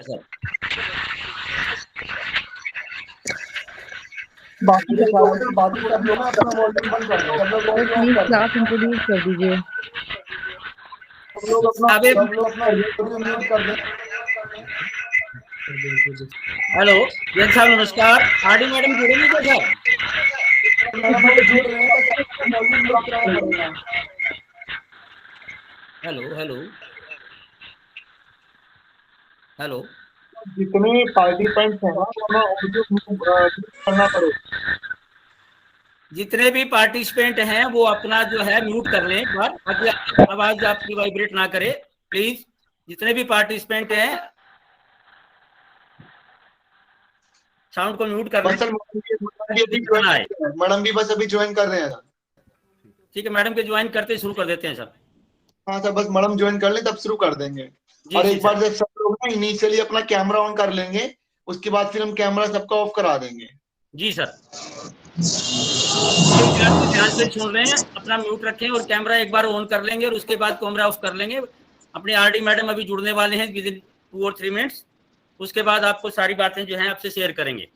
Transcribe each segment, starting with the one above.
Sir. बाकी सब लोग अपना वॉल्यूम बंद कर दो, सब लोग वॉल्यूम ऑफ कर दो। क्लास इंट्रोड्यूस कर दीजिए। सब लोग अपना वॉल्यूम म्यूट कर दें। हेलो जैन साहब नमस्कार। आरडी मैडम जुड़ेंगे क्या सर? मैडम अभी जुड़ रहे हैं, तो वॉल्यूम म्यूट कराना पड़ेगा। Hello hello hello. जितने पार्टिसिपेंट्स हैं ना अपना ऑडियो म्यूट करना पड़ेगा। जितने भी पार्टिसिपेंट हैं वो अपना जो है म्यूट कर लें एक बार, ताकि आवाज आपकी वाइब्रेट ना करे। प्लीज जितने भी पार्टिसिपेंट हैं साउंड को म्यूट कर लें। मैडम भी बस अभी ज्वाइन कर रहे हैं। ठीक है, मैडम के ज्वाइन करते शुरू कर देते हैं सर। हाँ सर, बस मैडम ज्वाइन कर ले तब शुरू कर देंगे। और जी एक बार जब सब लोग ना इनिशियली अपना कैमरा ऑन कर लेंगे, उसके बाद फिर हम कैमरा सबका ऑफ करा देंगे। जी सर। ध्यान से सुन रहे हैं, अपना म्यूट रखें और कैमरा एक बार ऑन कर लेंगे और उसके बाद कैमरा ऑफ कर लेंगे। अपने आरडी मैडम अभी जुड़ने वाले हैं विद इन 2 और 3 मिनट्स। उसके बाद आपको सारी बातें जो हैं आपसे शेयर करेंगे।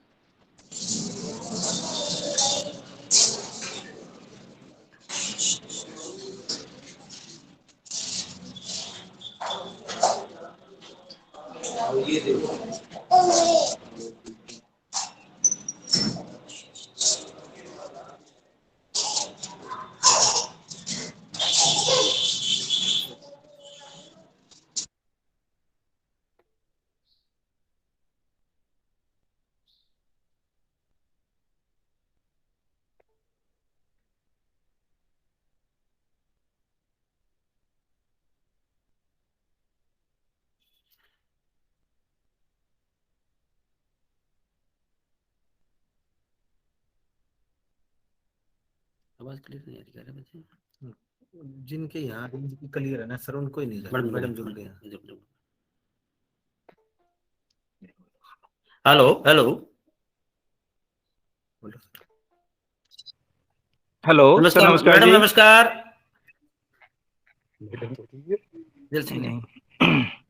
ये देखो आवाज क्लियर नहीं आ रही है बच्चे। जिनके यहाँ क्लियर है ना सर, उनको ही नहीं जा रहा। मैडम जुड़ गए। हेलो हेलो हेलो नमस्कार नमस्कार मैडम। जी। नमस्कार।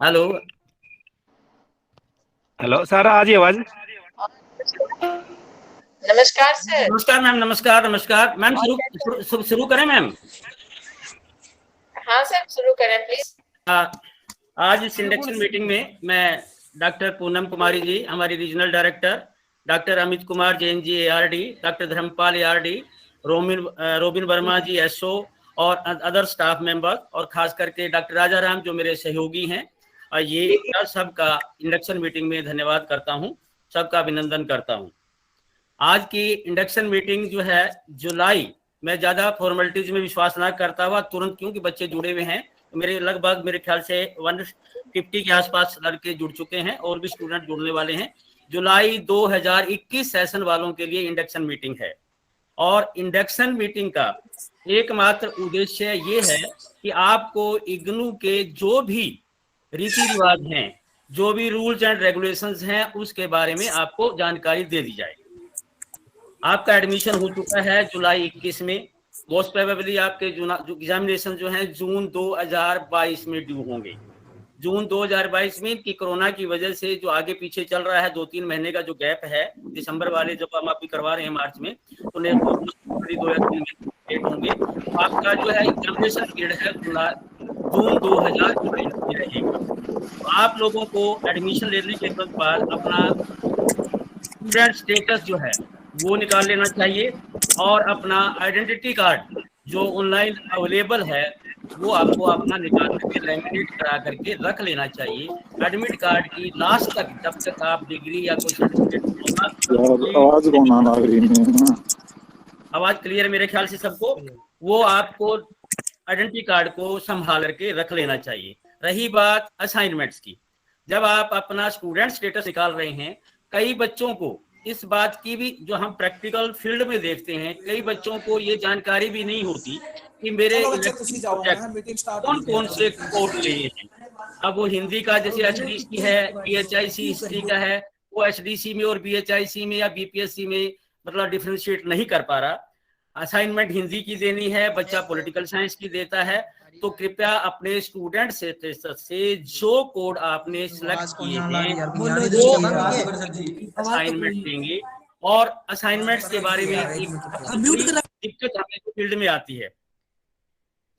हेलो हेलो सर, आ जी आवाज। नमस्कार सर। नमस्कार मैम। नमस्कार नमस्कार मैम। शुरू करें मैम? हाँ सर, शुरू करें प्लीज। आज इस इंडक्शन मीटिंग में मैं डॉक्टर पूनम कुमारी जी, हमारी regional director, doctor Amit Kumar Jain ji ARD, doctor Dharmpal ARD, Robin Verma ji SO और अदर स्टाफ मेंबर, और खास करके डॉक्टर राजा राम जो मेरे सहयोगी हैं, और ये सबका इंडक्शन मीटिंग में धन्यवाद करता हूं, सबका अभिनंदन करता हूं। आज की इंडक्शन मीटिंग जो है जुलाई, मैं ज्यादा फॉर्मेलिटीज में विश्वास ना करता हुआ तुरंत, क्योंकि बच्चे जुड़े हुए हैं, मेरे लगभग मेरे ख्याल से 150 के आसपास लड़के जुड़ चुके हैं और भी स्टूडेंट जुड़ने वाले हैं। जुलाई 2021 सेशन वालों के लिए इंडक्शन मीटिंग है, और इंडक्शन मीटिंग का एकमात्र उद्देश्य ये है कि आपको इग्नू के जो भी रीति रिवाज हैं, जो भी रूल्स एंड रेगुलेशंस हैं, उसके बारे में आपको जानकारी दे दी जाए। आपका एडमिशन हो चुका है जुलाई 21 में। मोस्ट प्रोबेबली आपके एग्जामिनेशन जो हैं जून 2022 में ड्यू होंगे। जून 2022 में कि कोरोना की वजह से जो आगे पीछे चल रहा है, 2-3 महीने का जो गैप है, दिसंबर वाले जब हम अभी करवा रहे हैं मार्च में, तो 2 या 3 महीने होंगे। तो आपका जो है एग्जामिनेशन पीरियड है जून 2022 में रहेगा। तो आप लोगों को एडमिशन लेने के बाद अपना स्टूडेंट स्टेटस जो है वो निकाल लेना चाहिए, और अपना आइडेंटिटी कार्ड जो ऑनलाइन अवेलेबल है वो आपको अपना निकाल करके लैमिनेट करा करके रख लेना चाहिए। एडमिट कार्ड की लास्ट तक, जब तक आप डिग्री या कोई सर्टिफिकेट, आवाज क्लियर मेरे ख्याल से सबको, वो आपको आइडेंटिटी कार्ड को संभाल करके रख लेना चाहिए। रही बात असाइनमेंट्स की, जब आप अपना स्टूडेंट स्टेटस निकाल रहे हैं, कई बच्चों को इस बात की भी, जो हम प्रैक्टिकल फील्ड में देखते हैं, कई बच्चों को ये जानकारी भी नहीं होती कि मेरे कौन कौन से कोर्स लिए हैं। अब वो हिंदी का जैसे HDC है, BHIC हिस्ट्री का है, वो HDC में और BHIC में या BPSC में मतलब डिफ्रेंशिएट नहीं कर पा रहा। असाइनमेंट हिंदी की देनी है, बच्चा पॉलिटिकल साइंस की देता है, तो कृपया अपने स्टूडेंट से जो कोड आपने सिलेक्ट किए हैं वो असाइनमेंट देंगे। और असाइनमेंट्स के बारे में एक दिक्कत हमें फील्ड में आती है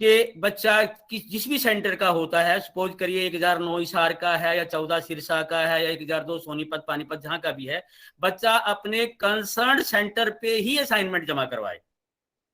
कि बच्चा जिस भी सेंटर का होता है, सपोज करिए 1009 हिसार का है या 14 सिरसा का है या 1002 सोनीपत पानीपत जहां का भी है, बच्चा अपने कंसर्न सेंटर पे ही असाइनमेंट जमा करवाए।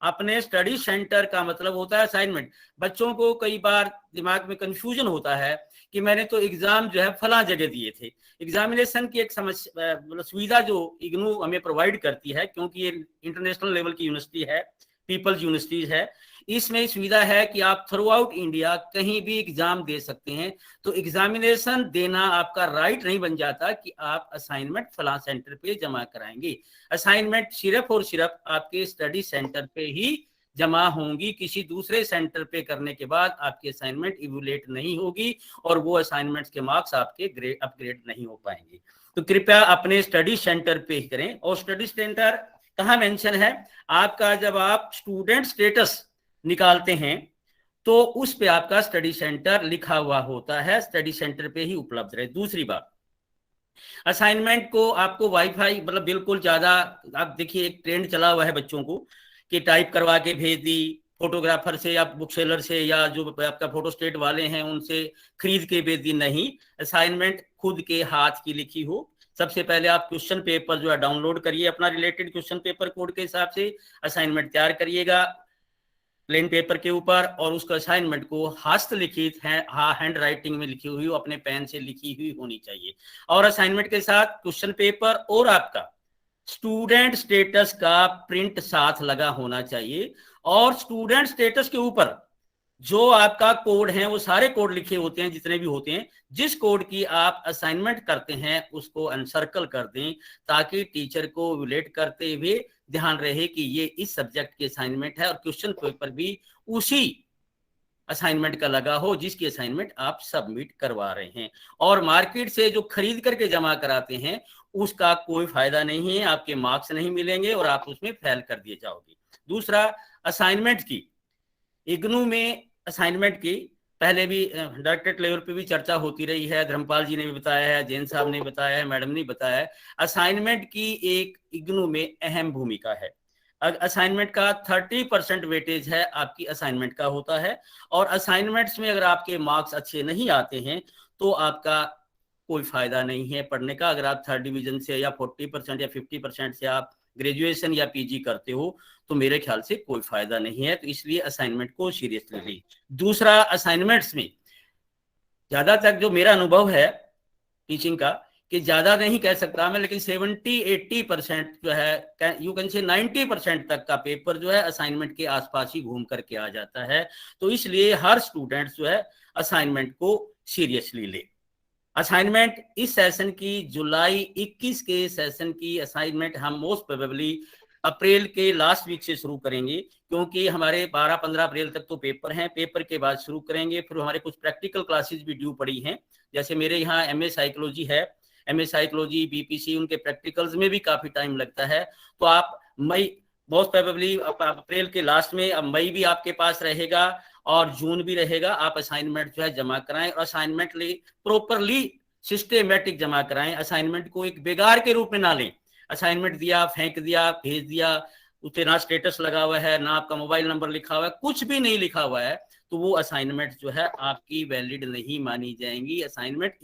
अपने स्टडी सेंटर का मतलब होता है असाइनमेंट। बच्चों को कई बार दिमाग में कंफ्यूजन होता है कि मैंने तो एग्जाम जो है फला जगह दिए थे। एग्जामिनेशन की एक समस्या मतलब सुविधा जो इग्नू हमें प्रोवाइड करती है, क्योंकि ये इंटरनेशनल लेवल की यूनिवर्सिटी है, पीपल्स यूनिवर्सिटीज है, इसमें सुविधा है कि आप थ्रू आउट इंडिया कहीं भी एग्जाम दे सकते हैं। तो एग्जामिनेशन देना आपका राइट नहीं बन जाता कि आप असाइनमेंट फला सेंटर पे जमा कराएंगे। असाइनमेंट सिर्फ और सिर्फ आपके स्टडी सेंटर पे ही जमा होंगी। किसी दूसरे सेंटर पे करने के बाद आपकी असाइनमेंट इवैल्यूएट नहीं होगी और वो असाइनमेंट्स के मार्क्स आपके अपग्रेड नहीं हो पाएंगे। तो कृपया अपने स्टडी सेंटर पे ही करें। और स्टडी सेंटर कहाँ मेंशन है आपका, जब आप स्टूडेंट स्टेटस निकालते हैं तो उस पे आपका स्टडी सेंटर लिखा हुआ होता है, स्टडी सेंटर पे ही उपलब्ध रहे। दूसरी बात, असाइनमेंट को आपको वाईफाई मतलब बिल्कुल ज्यादा, आप देखिए एक ट्रेंड चला हुआ है बच्चों को कि टाइप करवा के भेज दी फोटोग्राफर से या बुक सेलर से या जो आपका फोटो स्टेट वाले हैं उनसे खरीद के भेज दी। नहीं, असाइनमेंट खुद के हाथ की लिखी हो। सबसे पहले आप क्वेश्चन पेपर जो है डाउनलोड करिए, अपना रिलेटेड क्वेश्चन पेपर कोड के हिसाब से असाइनमेंट तैयार करिएगा प्लेन पेपर के ऊपर, और उसका असाइनमेंट को हस्तलिखित है, हैंड राइटिंग में लिखी हुई, अपने पेन से लिखी हुई होनी चाहिए। और असाइनमेंट के साथ क्वेश्चन पेपर और आपका स्टूडेंट स्टेटस का प्रिंट साथ लगा होना चाहिए। और स्टूडेंट स्टेटस के ऊपर जो आपका कोड है वो सारे कोड लिखे होते हैं जितने भी होते हैं। जिस कोड की आप असाइनमेंट करते हैं उसको अनसर्कल कर दें ताकि टीचर को विलेट करते हुए ध्यान रहे कि ये इस सब्जेक्ट की असाइनमेंट है और क्वेश्चन पेपर भी उसी असाइनमेंट का लगा हो जिसकी असाइनमेंट आप सबमिट करवा रहे हैं। और मार्केट से जो खरीद करके जमा कराते हैं उसका कोई फायदा नहीं है, आपके मार्क्स नहीं मिलेंगे और आप उसमें फेल कर दिए जाओगे। दूसरा, असाइनमेंट की इग्नू में असाइनमेंट की पहले भी डायरेक्टरेट लेवल पे भी चर्चा होती रही है, धर्मपाल जी ने भी बताया है, जैन साहब ने बताया है, मैडम ने बताया है। असाइनमेंट की एक इग्नू में अहम भूमिका है। असाइनमेंट का 30% वेटेज है आपकी असाइनमेंट का होता है। और असाइनमेंट्स में अगर आपके मार्क्स अच्छे नहीं आते हैं तो आपका कोई फायदा नहीं है पढ़ने का। अगर आप 3rd डिवीजन से या 40% या 50% से आप ग्रेजुएशन या पीजी करते हो तो मेरे ख्याल से कोई फायदा नहीं है। तो इसलिए असाइनमेंट को सीरियसली ली। दूसरा, असाइनमेंट्स में ज्यादातर जो मेरा अनुभव है टीचिंग का, कि ज्यादा नहीं कह सकता मैं, लेकिन 70-80% जो है, यू कैन से 90% तक का पेपर जो है असाइनमेंट के आसपास ही घूम करके आ जाता है। तो इसलिए हर स्टूडेंट जो है असाइनमेंट को सीरियसली ले। असाइनमेंट इस सेशन की जुलाई 21 के सेशन की असाइनमेंट हम मोस्ट प्रोबेबली अप्रैल के लास्ट वीक से शुरू करेंगे, क्योंकि हमारे 12-15 अप्रैल तक तो पेपर हैं। पेपर के बाद शुरू करेंगे। फिर हमारे कुछ प्रैक्टिकल क्लासेस भी ड्यू पड़ी हैं, जैसे मेरे यहाँ एमए साइकोलॉजी है, एमए साइकोलॉजी बीपीसी, उनके प्रैक्टिकल्स में भी काफी टाइम लगता है। तो आप मई मोस्ट प्रोबेबली अप्रैल के लास्ट में, अब मई भी आपके पास रहेगा और जून भी रहेगा, आप असाइनमेंट जो है जमा कराएं और असाइनमेंट प्रॉपरली सिस्टेमेटिक जमा कराएं। असाइनमेंट को एक बेकार के रूप में ना लें। असाइनमेंट दिया, फेंक दिया, भेज दिया, उससे ना स्टेटस लगा हुआ है, ना आपका मोबाइल नंबर लिखा हुआ है, कुछ भी नहीं लिखा हुआ है, तो वो असाइनमेंट जो है आपकी वैलिड नहीं मानी जाएंगी। असाइनमेंट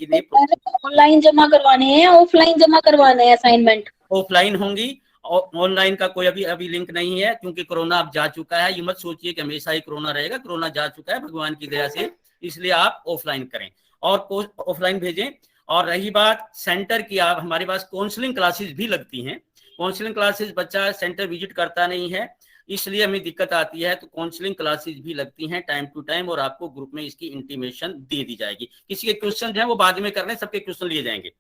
ऑनलाइन जमा करवाने हैं, ऑफलाइन जमा करवाने हैं? असाइनमेंट ऑफलाइन होंगी। ऑनलाइन का कोई अभी लिंक नहीं है, क्योंकि कोरोना अब जा चुका है। ये मत सोचिए कि हमेशा ही कोरोना रहेगा, कोरोना जा चुका है भगवान की दया से, इसलिए आप ऑफलाइन करें और ऑफलाइन भेजें। और रही बात सेंटर की, आप हमारे पास काउंसलिंग क्लासेस भी लगती हैं। काउंसलिंग क्लासेस बच्चा सेंटर विजिट करता नहीं है, इसलिए हमें दिक्कत आती है, तो काउंसलिंग क्लासेस भी लगती हैं टाइम टू टाइम और आपको ग्रुप में इसकी इंटीमेशन दे दी जाएगी। किसी के क्वेश्चन हैं वो बाद में करने, सबके क्वेश्चन लिए जाएंगे।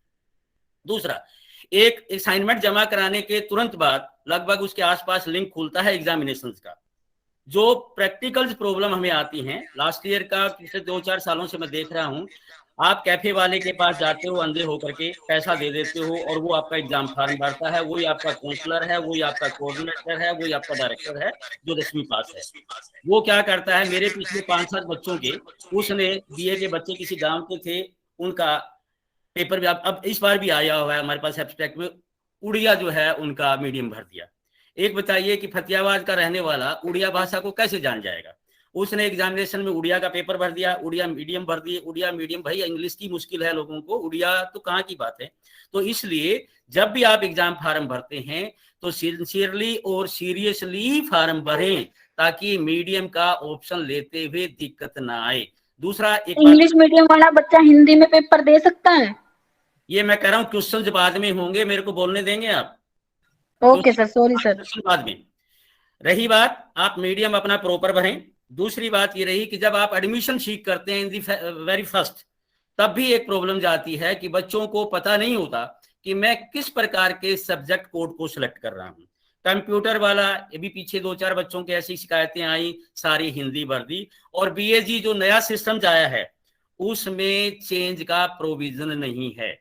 दूसरा, एक असाइनमेंट जमा कराने के तुरंत बाद लगभग उसके आसपास लिंक खुलता है एग्जामिनेशंस का। जो प्रैक्टिकल्स प्रॉब्लम हमें आती हैं लास्ट ईयर का, पिछले 2-4 सालों से मैं देख रहा हूं, आप कैफे वाले के पास जाते हो अंधे होकर के, पैसा दे देते हो और वो आपका एग्जाम फॉर्म भरता है, वही आपका काउंसलर है, वही आपका कोऑर्डिनेटर है, वही आपका डायरेक्टर है जो 10वीं पास है। वो क्या करता है, मेरे पिछले 5-7 बच्चों के, उसने बीए के बच्चे किसी गांव के थे, उनका पेपर भी अब इस बार भी आया हुआ है हमारे पास एब्स्ट्रैक्ट में, उड़िया जो है उनका मीडियम भर दिया। एक बताइए कि फतेहाबाद का रहने वाला उड़िया भाषा को कैसे जान जाएगा? उसने एग्जामिनेशन में उड़िया का पेपर भर दिया, उड़िया मीडियम भर दिए, उड़िया मीडियम, भाई इंग्लिश की मुश्किल है लोगों को, उड़िया तो कहाँ की बात है। तो इसलिए जब भी आप एग्जाम फॉर्म भरते हैं तो सिंसियरली और सीरियसली फॉर्म भरें, ताकि मीडियम का ऑप्शन लेते हुए दिक्कत ना आए। दूसरा एक इंग्लिश मीडियम वाला बच्चा हिंदी में पेपर दे सकता है? ये मैं कह रहा हूँ क्वेश्चन बाद में होंगे, मेरे को बोलने देंगे आप? Okay sir, sorry sir. Question बाद में। रही बात, आप मीडियम अपना प्रॉपर भरें। दूसरी बात ये रही कि जब आप एडमिशन सीख करते हैं इन दी वेरी फर्स्ट, तब भी एक प्रॉब्लम जाती है कि बच्चों को पता नहीं होता कि मैं किस प्रकार के सब्जेक्ट कोड को सिलेक्ट कर रहा हूं। कंप्यूटर वाला, ये भी पीछे 2-4 बच्चों की ऐसी शिकायतें आई, सारी हिंदी भर दी। और बीएजी जो नया सिस्टम आया है उसमें चेंज का प्रोविजन नहीं है।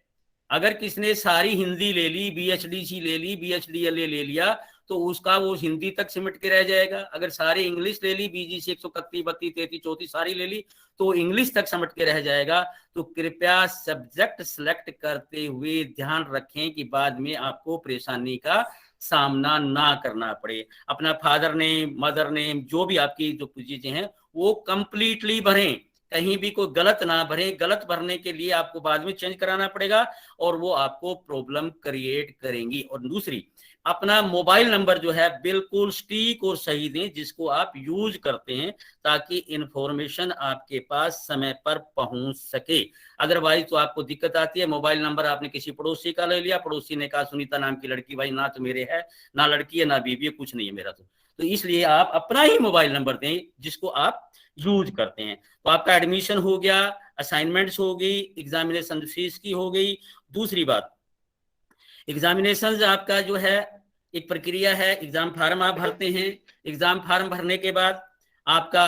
अगर किसने सारी हिंदी ले ली, बीएचडीसी ले ली, बीएचडीएलए ले लिया, तो उसका वो हिंदी तक सिमट के रह जाएगा। अगर सारी इंग्लिश ले ली, बीजीसी 131, 32, 33, 34 सारी ले ली, तो इंग्लिश तक समझ के रह जाएगा। तो कृपया सब्जेक्ट सिलेक्ट करते हुए ध्यान रखें कि बाद में आपको परेशानी का सामना ना करना पड़े। अपना फादर नेम, मदर नेम, जो भी आपकी जो चीजें हैं वो कंप्लीटली भरें, कहीं भी कोई गलत ना भरें। गलत भरने के लिए आपको बाद में चेंज कराना पड़ेगा और वो आपको प्रॉब्लम क्रिएट करेंगी। और दूसरी, अपना मोबाइल नंबर जो है बिल्कुल सटीक और सही दें, जिसको आप यूज करते हैं, ताकि इंफॉर्मेशन आपके पास समय पर पहुंच सके। अदरवाइज तो आपको दिक्कत आती है। मोबाइल नंबर आपने किसी पड़ोसी का ले लिया, पड़ोसी ने कहा सुनीता नाम की लड़की, भाई ना तो मेरे है, ना लड़की है, ना बीवी है, कुछ नहीं है मेरा। तो इसलिए आप अपना ही मोबाइल नंबर दें जिसको आप यूज करते हैं। तो आपका एडमिशन हो गया, असाइनमेंट्स हो गई, एग्जामिनेशन फीस की हो गई। दूसरी बात, एग्जामिनेशन आपका जो है एक प्रक्रिया है, एग्जाम फॉर्म आप भरते हैं, एग्जाम फॉर्म भरने के बाद आपका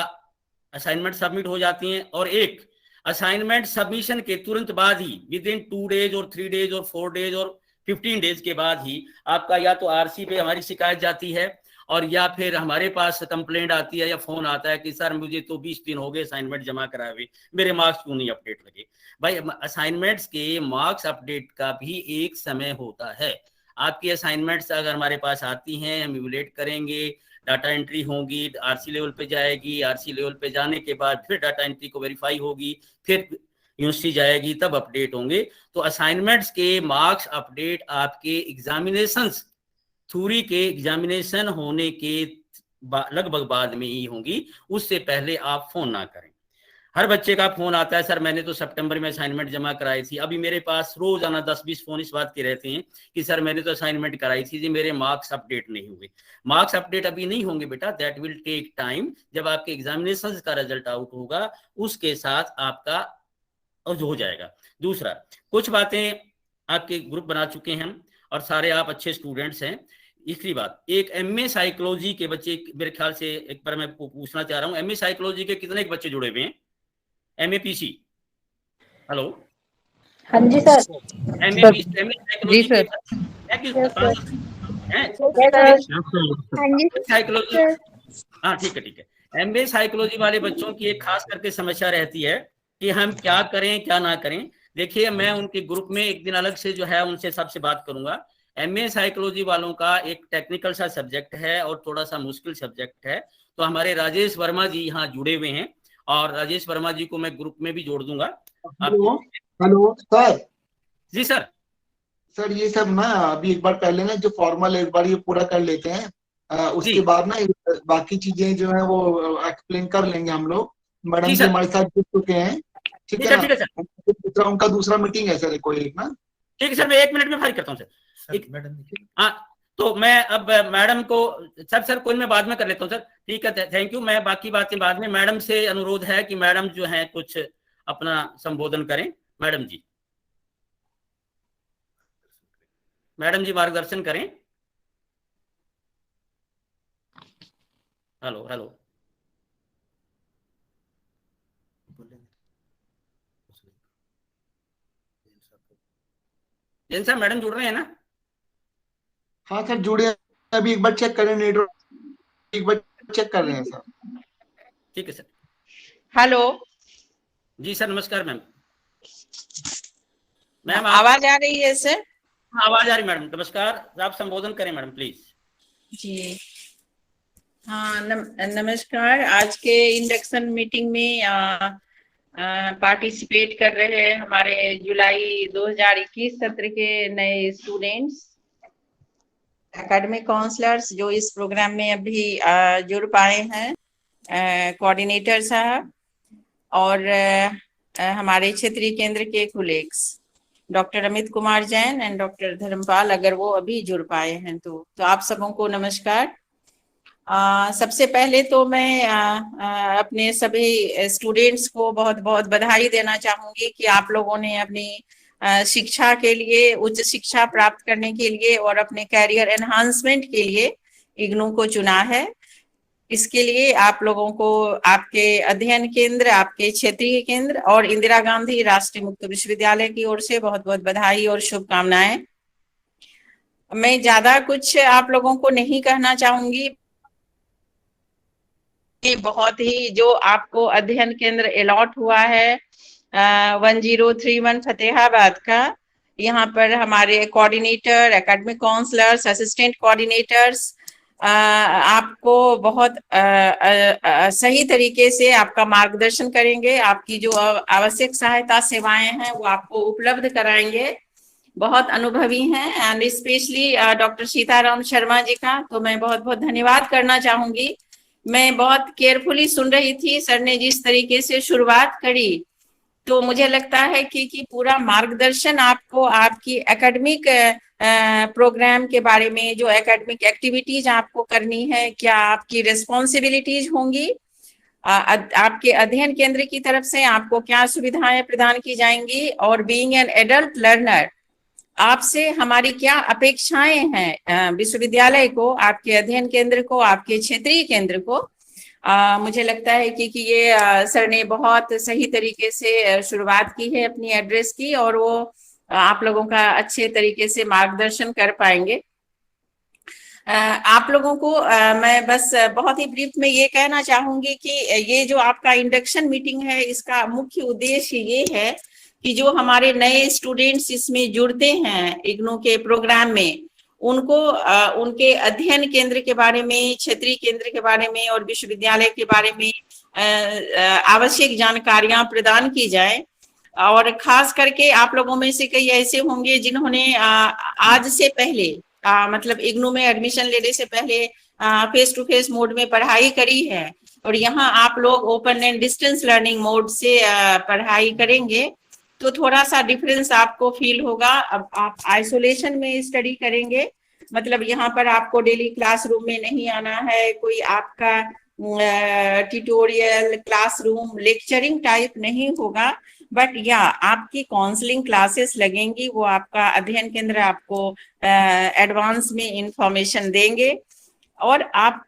असाइनमेंट सबमिट हो जाती हैं, और एक असाइनमेंट सबमिशन के तुरंत बाद ही विद इन 2 डेज और 3 डेज और 4 डेज और 15 डेज के बाद ही आपका या तो आरसी पे हमारी शिकायत जाती है, और या फिर हमारे पास कंप्लेंट आती है या फोन आता है कि सर मुझे तो 20 दिन हो गए असाइनमेंट जमा कराए हुए, मेरे मार्क्स क्यों नहीं अपडेट लगे। भाई असाइनमेंट्स के मार्क्स अपडेट का भी एक समय होता है। आपकी असाइनमेंट्स अगर हमारे पास आती हैं, हम इवैल्यूएट करेंगे, डाटा एंट्री होगी, आरसी लेवल पे जाएगी, आरसी लेवल पे जाने के बाद फिर डाटा एंट्री को वेरीफाई होगी, फिर यूनिवर्सिटी जाएगी, तब अपडेट होंगे। तो असाइनमेंट्स के मार्क्स अपडेट आपके एग्जामिनेशंस, थ्योरी के एग्जामिनेशन होने के लगभग बाद में ही होंगी, उससे पहले आप फोन ना करें। हर बच्चे का फोन आता है, सर मैंने तो सितंबर में असाइनमेंट जमा कराई थी। अभी मेरे पास रोजाना 10-20 फोन इस बात के रहते हैं कि सर मैंने तो असाइनमेंट कराई थी जी, मेरे मार्क्स अपडेट नहीं हुए। मार्क्स अपडेट अभी नहीं होंगे बेटा, दैट विल टेक टाइम। जब आपके एग्जामिनेशन का रिजल्ट आउट होगा उसके साथ आपका हो जाएगा। दूसरा, कुछ बातें आपके ग्रुप बना चुके हैं हम, और सारे आप अच्छे स्टूडेंट्स हैं। तीसरी बात, एक एमए साइकोलॉजी के बच्चे, मेरे ख्याल से एक बार मैं पूछना चाह रहा हूँ, एमए साइकोलॉजी के कितने बच्चे जुड़े हुए हैं? एमएपीसी, हेलो? हाँ जी सर। एमएपीसी, एमए साइकोलॉजी के साइकोलॉजी। हाँ ठीक है। एमए साइकोलॉजी वाले बच्चों की एक खास करके समस्या रहती है कि हम क्या करें क्या ना करें। देखिए, मैं उनके ग्रुप में एक दिन अलग से जो है उनसे सबसे बात करूंगा। एमए साइकोलॉजी वालों का एक टेक्निकल सा सब्जेक्ट है और थोड़ा सा मुश्किल सब्जेक्ट है। तो हमारे राजेश वर्मा जी यहाँ जुड़े हुए हैं, और राजेश वर्मा जी को मैं ग्रुप में भी जोड़ दूंगा। Hello sir. जी सर। सर ये सब ना अभी एक बार पहले ना जो फॉर्मल एक बार ये पूरा कर लेते हैं, उसके बाद ना बाकी चीजें जो है वो एक्सप्लेन कर लेंगे हम लोग। मैडम जी हमारे साथ जुड़ चुके हैं, ठीक है ना? दूसरा उनका दूसरा मीटिंग है सर, कोई एक ना। ठीक है सर, मैं 1 मिनट में फाइल करता हूँ सर। हाँ, तो मैं अब मैडम को सर कोई मैं बाद में कर लेता हूँ सर। ठीक है, थैंक यू। मैं बाकी बातें बाद में, मैडम से अनुरोध है कि मैडम जो है कुछ अपना संबोधन करें। मैडम जी, मैडम जी मार्गदर्शन करें। Hello hello. जैन साहब मैडम जुड़ रहे हैं ना? हाँ सर जुड़े हैं, अभी एक बार चेक करें नेटवर्क, एक बार चेक कर रहे हैं सर। ठीक है सर। हेलो, जी सर नमस्कार मैम। मैम आप आवाज आ रही है सर? आवाज आ रही मैडम, नमस्कार। आप संबोधन करें मैडम प्लीज। जी हाँ, नमस्कार। आज के इंडक्शन मीटिंग में पार्टिसिपेट कर रहे हैं हमारे जुलाई 2021 सत्र के नए स्टूडेंट्स, एकेडमिक काउंसलर्स जो इस प्रोग्राम में अभी जुड़ पाए हैं, कोऑर्डिनेटर साहब और हमारे क्षेत्रीय केंद्र के colleagues doctor Amit Kumar Jain and doctor Dharampal, अगर वो अभी जुड़ पाए हैं तो आप सबों को नमस्कार। सबसे पहले तो मैं अपने सभी स्टूडेंट्स को बहुत बहुत बधाई देना चाहूंगी कि आप लोगों ने अपनी शिक्षा के लिए, उच्च शिक्षा प्राप्त करने के लिए और अपने कैरियर एनहांसमेंट के लिए इग्नू को चुना है। इसके लिए आप लोगों को आपके अध्ययन केंद्र, आपके क्षेत्रीय केंद्र और इंदिरा गांधी राष्ट्रीय मुक्त विश्वविद्यालय की ओर से बहुत बहुत बधाई और शुभकामनाएं। मैं ज्यादा कुछ आप लोगों को नहीं कहना चाहूंगी। बहुत ही जो आपको अध्ययन केंद्र अलॉट हुआ है 1031 फतेहाबाद का, यहाँ पर हमारे coordinator, academic counsellors, assistant coordinators आपको बहुत सही तरीके से आपका मार्गदर्शन करेंगे। आपकी जो आवश्यक सहायता सेवाएं हैं वो आपको उपलब्ध कराएंगे। बहुत अनुभवी हैं and specially doctor Sitaram Sharma ji का तो मैं बहुत बहुत धन्यवाद करना चाहूंगी। मैं बहुत केयरफुली सुन रही थी, सर ने जिस तरीके से शुरुआत करी तो मुझे लगता है कि पूरा मार्गदर्शन आपको आपकी एकेडमिक प्रोग्राम के बारे में, जो एकेडमिक एक्टिविटीज आपको करनी है, क्या आपकी रिस्पॉन्सिबिलिटीज होंगी, आपके अध्ययन केंद्र की तरफ से आपको क्या सुविधाएं प्रदान की जाएंगी और बीइंग एन एडल्ट लर्नर आपसे हमारी क्या अपेक्षाएं हैं विश्वविद्यालय को, आपके अध्ययन केंद्र को, आपके क्षेत्रीय केंद्र को। मुझे लगता है कि ये सर ने बहुत सही तरीके से शुरुआत की है अपनी एड्रेस की और वो आप लोगों का अच्छे तरीके से मार्गदर्शन कर पाएंगे। आप लोगों को मैं बस बहुत ही ब्रीफ में ये कहना चाहूंगी कि ये जो आपका इंडक्शन मीटिंग है इसका मुख्य उद्देश्य ये है कि जो हमारे नए स्टूडेंट्स इसमें जुड़ते हैं इग्नू के प्रोग्राम में, उनको उनके अध्ययन केंद्र के बारे में, क्षेत्रीय केंद्र के बारे में और विश्वविद्यालय के बारे में आवश्यक जानकारियां प्रदान की जाए। और खास करके आप लोगों में से कई ऐसे होंगे जिन्होंने आज से पहले मतलब इग्नू में एडमिशन लेने से पहले फेस टू फेस मोड में पढ़ाई करी है और यहाँ आप लोग open and distance learning mode से पढ़ाई करेंगे तो थोड़ा सा डिफरेंस आपको फील होगा। अब आप आइसोलेशन में स्टडी करेंगे, मतलब यहाँ पर आपको डेली क्लासरूम में नहीं आना है, कोई आपका ट्यूटोरियल, क्लासरूम, लेक्चरिंग टाइप नहीं होगा, बट या आपकी काउंसलिंग क्लासेस लगेंगी, वो आपका अध्ययन केंद्र आपको एडवांस में इंफॉर्मेशन देंगे और आपको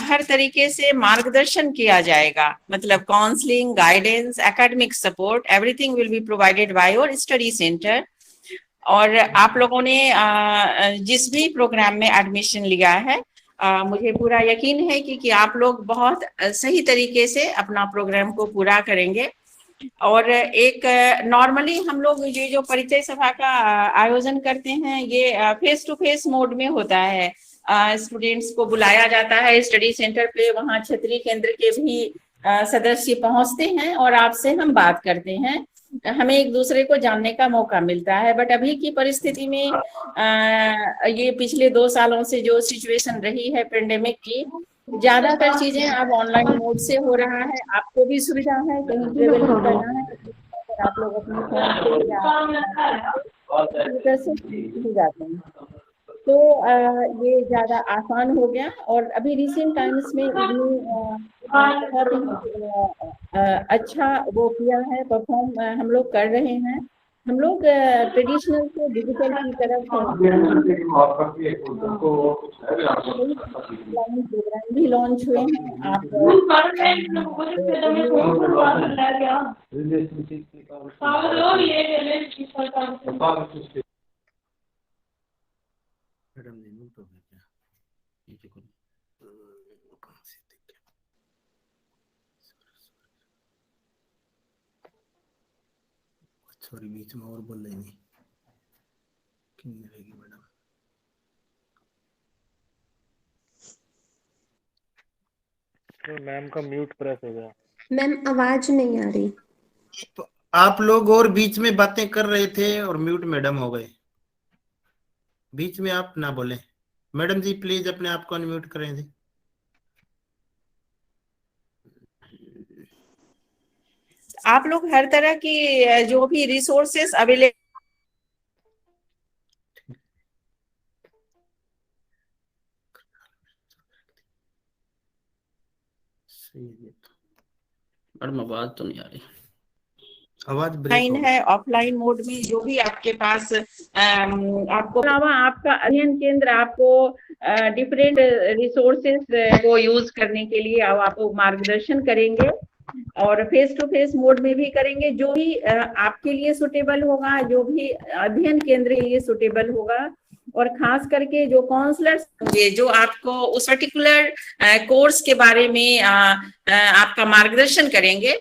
हर तरीके से मार्गदर्शन किया जाएगा, मतलब counselling, guidance, academic support, everything will be provided by your study centre. और आप लोगों ने जिस भी प्रोग्राम में एडमिशन लिया है मुझे पूरा यकीन है कि आप लोग बहुत सही तरीके से अपना प्रोग्राम को पूरा करेंगे। और एक नॉर्मली हम लोग ये जो परिचय सभा का आयोजन करते हैं ये फेस टू फेस मोड में होता है। स्टूडेंट्स को बुलाया जाता है स्टडी सेंटर पे, वहाँ क्षेत्रीय केंद्र के भी सदस्य पहुंचते हैं और आपसे हम बात करते हैं, हमें एक दूसरे को जानने का मौका मिलता है। बट अभी की परिस्थिति में ये पिछले 2 सालों से जो सिचुएशन रही है पेंडेमिक की, ज्यादातर चीजें अब ऑनलाइन मोड से हो रहा है। आपको भी सुविधा है, कहीं ट्रेवल नहीं करना है, आप लोग अपने फोन से या से जाते हैं तो ये ज्यादा आसान हो गया। और अभी रिसेंट टाइम्स में बहुत अच्छा वो किया है, परफॉर्म हम लोग कर रहे हैं। हम लोग ट्रेडिशनल से डिजिटल की तरफ प्रोग्राम भी लॉन्च हुए हैं। आप मैडम ने म्यूट हो गया क्या? ये देखो कहाँ से देख के सॉरी बीच में और बोल रही नहीं क्यों रहेगी मैडम। तो मैम का म्यूट प्रेस हो गया। मैम आवाज नहीं आ रही। तो आप लोग और बीच में बातें कर रहे थे और म्यूट मैडम हो गए। बीच में आप ना बोले। मैडम जी प्लीज अपने आप को अनम्यूट करें जी। आप लोग हर तरह की जो भी रिसोर्सेस अवेलेबल मैडम आवाज तो नहीं आ रही, आवाज ब्रेक हो है, ऑफलाइन मोड में जो भी आपके पास आपको अलावा आपका अध्ययन केंद्र आपको डिफरेंट रिसोर्सेस को यूज करने के लिए आपको मार्गदर्शन करेंगे और फेस टू फेस मोड में भी करेंगे। जो भी आपके लिए सुटेबल होगा, जो भी अध्ययन केंद्र के लिए सुटेबल होगा, और खास करके जो काउंसलर्स होंगे जो आपको उस पर्टिकुलर कोर्स के बारे में आपका मार्गदर्शन करेंगे।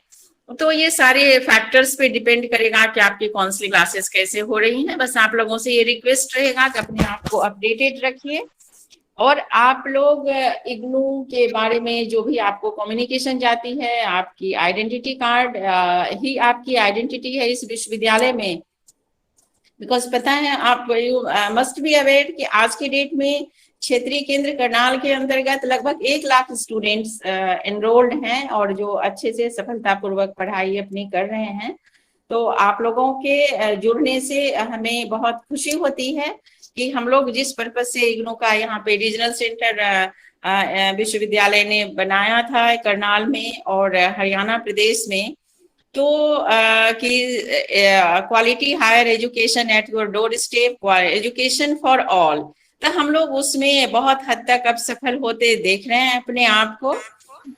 तो ये सारे फैक्टर्स पे डिपेंड करेगा कि आपकी काउंसलिंग क्लासेस कैसे हो रही हैं। बस आप लोगों से ये रिक्वेस्ट रहेगा कि अपने आप को अपडेटेड रखिए और आप लोग इग्नू के बारे में जो भी आपको कम्युनिकेशन जाती है, आपकी आइडेंटिटी कार्ड ही आपकी आइडेंटिटी है इस विश्वविद्यालय में। बिकॉज पता है, आप यू मस्ट बी अवेयर कि आज की डेट में क्षेत्रीय केंद्र करनाल के अंतर्गत लगभग 1 लाख स्टूडेंट्स एनरोल्ड हैं और जो अच्छे से सफलतापूर्वक पढ़ाई अपनी कर रहे हैं। तो आप लोगों के जुड़ने से हमें बहुत खुशी होती है कि हम लोग जिस पर्पज से इग्नू का यहाँ पे रीजनल सेंटर विश्वविद्यालय ने बनाया था करनाल में और हरियाणा प्रदेश में, तो कि quality higher education at your doorstep, education for all, तो हम लोग उसमें बहुत हद तक अब सफल होते देख रहे हैं अपने आप को।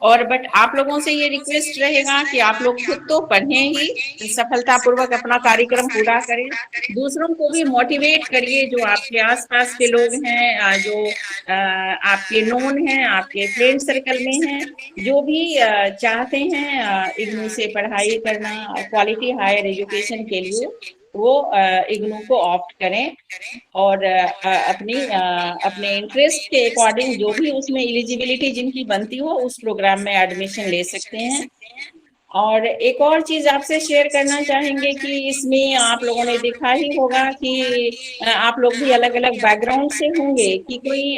और बट आप लोगों से ये रिक्वेस्ट रहेगा कि आप लोग खुद तो पढ़ें ही, सफलतापूर्वक अपना कार्यक्रम पूरा करें, दूसरों को भी मोटिवेट करिए। जो आपके आसपास के लोग हैं, जो आपके नोन हैं, आपके फ्रेंड सर्कल में हैं, जो भी चाहते हैं इग्नू से पढ़ाई करना क्वालिटी हायर एजुकेशन के लिए, वो इग्नू को ऑप्ट करें और अपने इंटरेस्ट के अकॉर्डिंग जो भी उसमें एलिजिबिलिटी जिनकी बनती हो उस प्रोग्राम में एडमिशन ले सकते हैं। और एक और चीज आपसे शेयर करना चाहेंगे कि इसमें आप लोगों ने देखा ही होगा कि आप लोग भी अलग अलग बैकग्राउंड से होंगे कि कोई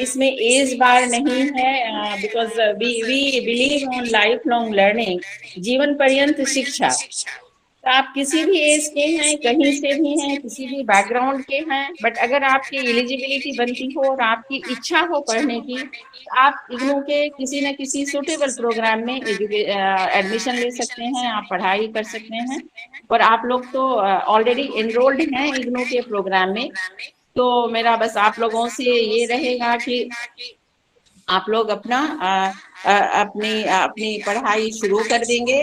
इसमें एज बार नहीं है, because we believe on lifelong learning, जीवन पर्यंत शिक्षा। तो आप किसी भी एज के हैं, कहीं से भी हैं, किसी भी बैकग्राउंड के हैं, बट अगर आपकी एलिजिबिलिटी बनती हो और आपकी इच्छा हो पढ़ने की, तो आप इग्नू के किसी न किसी सुटेबल प्रोग्राम में एडमिशन ले सकते हैं, आप पढ़ाई कर सकते हैं। और आप लोग तो ऑलरेडी एनरोल्ड हैं इग्नू के प्रोग्राम में। तो मेरा बस आप लोगों से ये रहेगा कि आप लोग अपनी पढ़ाई शुरू कर देंगे।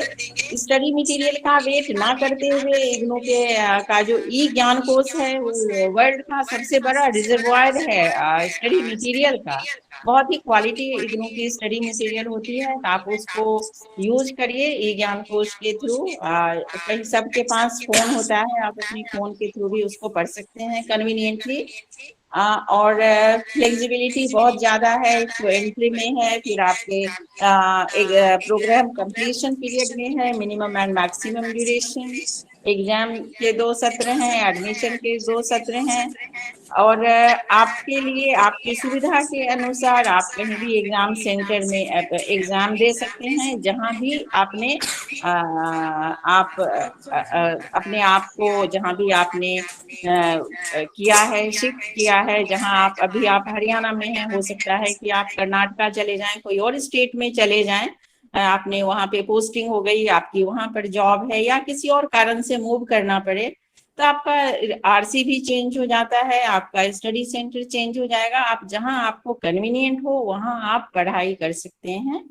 स्टडी मटेरियल का वेट ना करते हुए इग्नू के का जो ई ज्ञान कोश है वो वर्ल्ड का सबसे बड़ा रिजर्वायर है स्टडी मटेरियल का। बहुत ही क्वालिटी इग्नू की स्टडी मटेरियल होती है, तो आप उसको यूज करिए ई ज्ञान कोश के थ्रू। कहीं सबके पास फोन होता है, आप अपने फोन के थ्रू भी उसको पढ़ सकते हैं कन्वीनियंटली। और फ्लेक्सिबिलिटी बहुत ज्यादा है, तो एंट्री में है, फिर आपके एक प्रोग्राम कंप्लीशन पीरियड में है, minimum and maximum duration, exam के 2 सत्र हैं, एडमिशन के 2 सत्र हैं। और आपके लिए आपकी सुविधा के अनुसार आप कहीं भी एग्जाम सेंटर में एग्जाम दे सकते हैं, जहां भी आपने आप अपने आप को जहां भी आपने किया है, शिफ्ट किया है, जहां आप हरियाणा में हैं, हो सकता है कि आप कर्नाटका चले जाएं, कोई और स्टेट में चले जाएं, आपने वहां पे पोस्टिंग हो गई, आपकी वहां पर जॉब है या किसी और कारण से मूव करना पड़े, तो आपका आरसी भी चेंज हो जाता है, आपका स्टडी सेंटर चेंज हो जाएगा। आप जहां आपको कन्वीनियंट हो वहां आप पढ़ाई कर सकते हैं।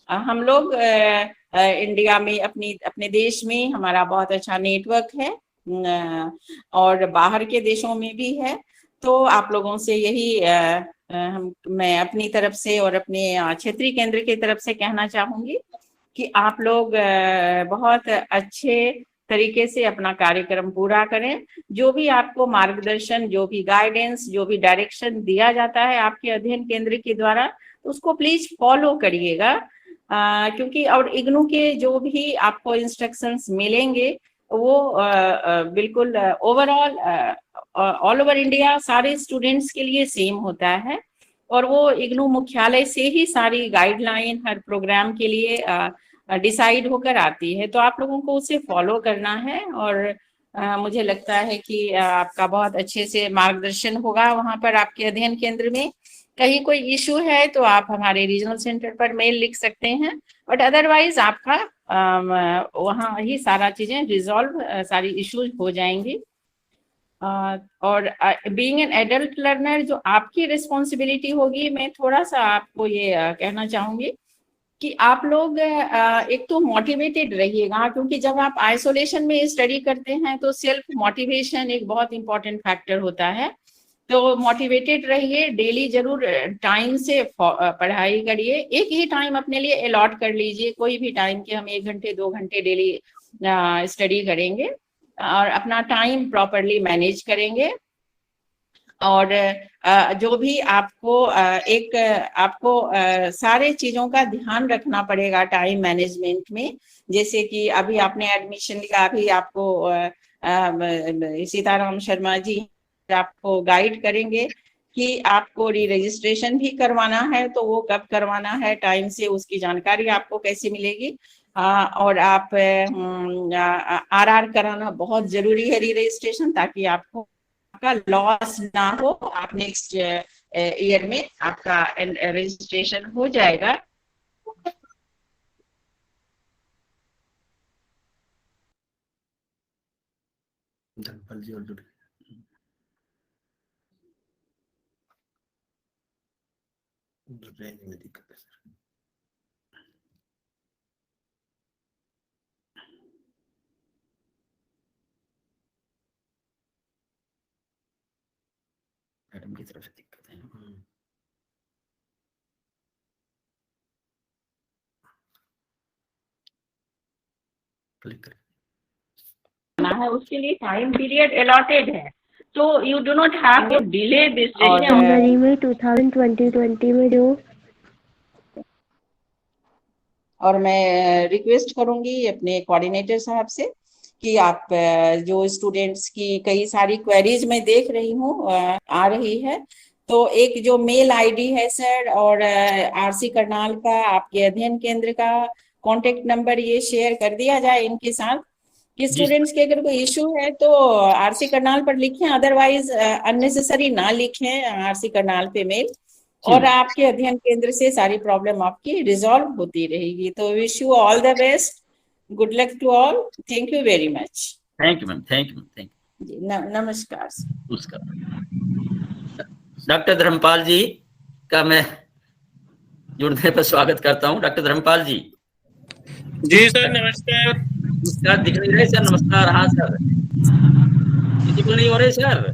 हम लोग इंडिया में अपने देश में हमारा बहुत अच्छा नेटवर्क है और बाहर के देशों में भी है। तो आप लोगों से यही मैं अपनी तरफ से और अपने क्षेत्रीय केंद्र की तरफ से कहना चाहूंगी कि आप लोग बहुत अच्छे तरीके से अपना कार्यक्रम पूरा करें। जो भी आपको मार्गदर्शन, जो भी गाइडेंस, जो भी डायरेक्शन दिया जाता है आपके अध्ययन केंद्र के द्वारा, उसको प्लीज फॉलो करिएगा, क्योंकि और इग्नू के जो भी आपको इंस्ट्रक्शंस मिलेंगे वो बिल्कुल ओवरऑल ऑल ओवर इंडिया सारे स्टूडेंट्स के लिए सेम होता है, और वो इग्नू मुख्यालय से ही सारी गाइडलाइन हर प्रोग्राम के लिए डिसाइड होकर आती है। तो आप लोगों को उसे फॉलो करना है, और मुझे लगता है कि आपका बहुत अच्छे से मार्गदर्शन होगा वहां पर आपके अध्ययन केंद्र में। कहीं कोई इशू है तो आप हमारे रीजनल सेंटर पर मेल लिख सकते हैं, बट अदरवाइज आपका वहाँ ही सारा चीजें रिजॉल्व, सारी इश्यूज हो जाएंगी। और बीइंग एन एडल्ट लर्नर जो आपकी रिस्पॉन्सिबिलिटी होगी, मैं थोड़ा सा आपको ये कहना चाहूंगी कि आप लोग एक तो मोटिवेटेड रहिएगा, क्योंकि जब आप आइसोलेशन में स्टडी करते हैं तो सेल्फ मोटिवेशन एक बहुत इंपॉर्टेंट फैक्टर होता है। तो मोटिवेटेड रहिए, डेली जरूर टाइम से पढ़ाई करिए, एक ही टाइम अपने लिए अलॉट कर लीजिए, कोई भी टाइम के हम 1 घंटे 2 घंटे डेली स्टडी करेंगे और अपना टाइम प्रॉपरली मैनेज करेंगे। और जो भी आपको आपको सारे चीजों का ध्यान रखना पड़ेगा टाइम मैनेजमेंट में, जैसे कि अभी आपने एडमिशन लिया, अभी आपको सीताराम शर्मा जी आपको गाइड करेंगे कि आपको री रजिस्ट्रेशन भी करवाना है, तो वो कब करवाना है टाइम से, उसकी जानकारी आपको कैसे मिलेगी। और आप आरआर कराना बहुत जरूरी है, री रजिस्ट्रेशन, ताकि आपको आपका लॉस ना हो, आप नेक्स्ट ईयर में आपका रजिस्ट्रेशन हो जाएगा। धनपाल जी और जुड़े में दिक्कत है सर। मैडम की तरफ से दिक्कत है। क्लिक करें है, उसके लिए टाइम पीरियड अलॉटेड है, तो you do not have to delay this. जनवरी में 2020 में जो, और मैं रिक्वेस्ट करूंगी अपने कोऑर्डिनेटर साहब से कि आप जो स्टूडेंट्स की कई सारी क्वेरीज मैं देख रही हूँ आ रही है, तो एक जो मेल आईडी है सर और आरसी करनाल का आपके अध्ययन केंद्र का कांटेक्ट नंबर ये शेयर कर दिया जाए इनके साथ कि स्टूडेंट्स के अगर कोई इशू है तो आरसी करनाल पर लिखें, अदरवाइज अननेसेसरी ना लिखें आरसी करनाल पे मेल, और आपके अध्ययन केंद्र से सारी प्रॉब्लम आपकी रिजॉल्व होती रहेगी। तो wish you all the best, good luck to all, thank you very much. Thank you ma'am, thank you, thank जी नमस्कार। डॉक्टर धर्मपाल जी का मैं जुड़ने पर स्वागत करता हूँ। डॉक्टर धर्मपाल जी। जी सर नमस्कार। नमस्कार, दिख नहीं रहे सर? नमस्कार। हाँ सर, विजिबल नहीं हो रहे सर?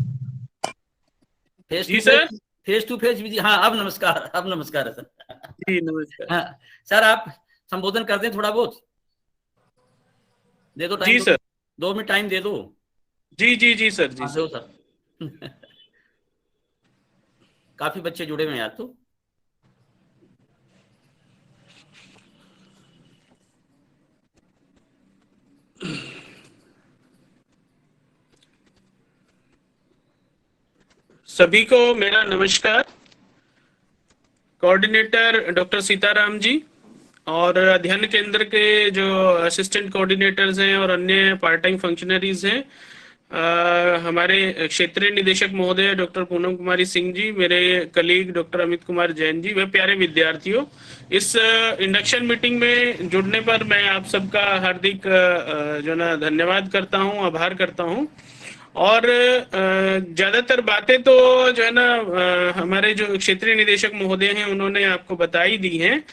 फेस टू फेस भी। हाँ अब नमस्कार, अब नमस्कार है सर। जी नमस्कार। हाँ सर, आप संबोधन कर दें थोड़ा बहुत, दे दो टाइम। जी सर, 2 मिनट टाइम दे दो। जी जी जी सर। जी दो सर। काफी बच्चे जुड़े हुए हैं आज तो। सभी को मेरा नमस्कार। कोऑर्डिनेटर डॉक्टर सीताराम जी और अध्ययन केंद्र के जो असिस्टेंट कोऑर्डिनेटर्स हैं और अन्य पार्ट टाइम फंक्शनरीज हैं, हमारे क्षेत्रीय निदेशक महोदय डॉक्टर पूनम कुमारी सिंह जी, मेरे कलीग डॉक्टर अमित कुमार जैन जी, वे प्यारे विद्यार्थियों, इस इंडक्शन मीटिंग में जुड़ने पर मैं आप सबका हार्दिक जो ना धन्यवाद करता हूं, आभार करता हूं। और ज्यादातर बातें तो जो है ना हमारे जो क्षेत्रीय निदेशक महोदय हैं उन्होंने आपको बताई दी हैं।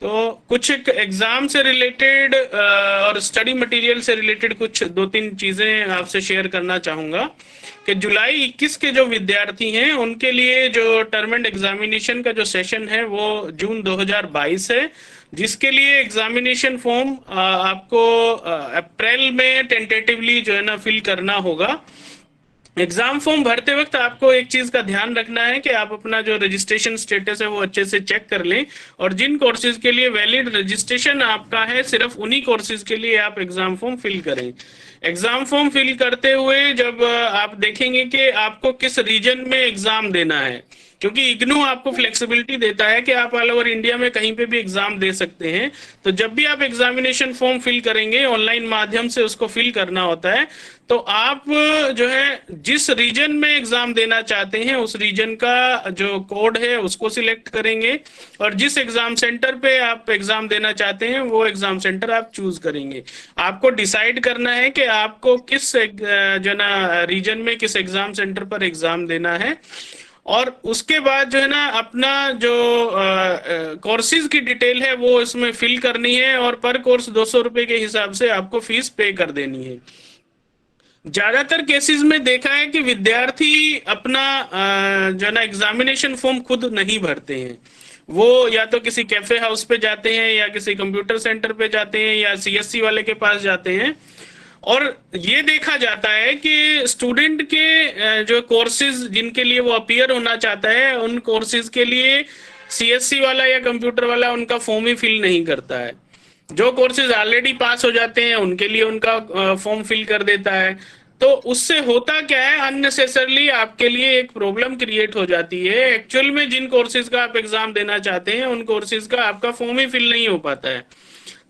तो कुछ एग्जाम से रिलेटेड और स्टडी मटेरियल से रिलेटेड कुछ 2-3 चीजें आपसे शेयर करना चाहूंगा कि जुलाई 21 के जो विद्यार्थी हैं उनके लिए जो टर्म एंड एग्जामिनेशन का जो सेशन है वो जून 2022 है, जिसके लिए एग्जामिनेशन फॉर्म आपको अप्रैल में टेंटेटिवली जो है ना फिल करना होगा। एग्जाम फॉर्म भरते वक्त आपको एक चीज का ध्यान रखना है कि आप अपना जो रजिस्ट्रेशन स्टेटस है वो अच्छे से चेक कर लें, और जिन कोर्सेज के लिए वैलिड रजिस्ट्रेशन आपका है सिर्फ उन्हीं कोर्सेज के लिए आप एग्जाम फॉर्म फिल करें। एग्जाम फॉर्म फिल करते हुए जब आप देखेंगे कि आपको किस रीजन में एग्जाम देना है, क्योंकि इग्नू आपको फ्लेक्सिबिलिटी देता है कि आप ऑल ओवर इंडिया में कहीं पे भी एग्जाम दे सकते हैं। तो जब भी आप एग्जामिनेशन फॉर्म फिल करेंगे ऑनलाइन माध्यम से उसको फिल करना होता है, तो आप जो है जिस रीजन में एग्जाम देना चाहते हैं उस रीजन का जो कोड है उसको सिलेक्ट करेंगे, और जिस एग्जाम सेंटर पे आप एग्जाम देना चाहते हैं वो एग्जाम सेंटर आप चूज करेंगे। आपको डिसाइड करना है कि आपको किस जो ना रीजन में किस एग्जाम सेंटर पर एग्जाम देना है, और उसके बाद जो है ना अपना जो कोर्सेज की डिटेल है वो इसमें फिल करनी है, और पर कोर्स 200 रुपए के हिसाब से आपको फीस पे कर देनी है। ज्यादातर केसेस में देखा है कि विद्यार्थी अपना जो ना एग्जामिनेशन फॉर्म खुद नहीं भरते हैं, वो या तो किसी कैफे हाउस पे जाते हैं या किसी कंप्यूटर सेंटर पे जाते हैं या सीएससी वाले के पास जाते हैं, और ये देखा जाता है कि स्टूडेंट के जो कोर्सेज जिनके लिए वो अपीयर होना चाहता है उन कोर्सेज के लिए सीएससी वाला या कंप्यूटर वाला उनका फॉर्म ही फिल नहीं करता है। जो कोर्सेज ऑलरेडी पास हो जाते हैं उनके लिए उनका फॉर्म फिल कर देता है। तो उससे होता क्या है, अननेसेसरली आपके लिए एक प्रॉब्लम क्रिएट हो जाती है। एक्चुअल में जिन कोर्सेज का आप एग्जाम देना चाहते हैं उन कोर्सेज का आपका फॉर्म ही फिल नहीं हो पाता है।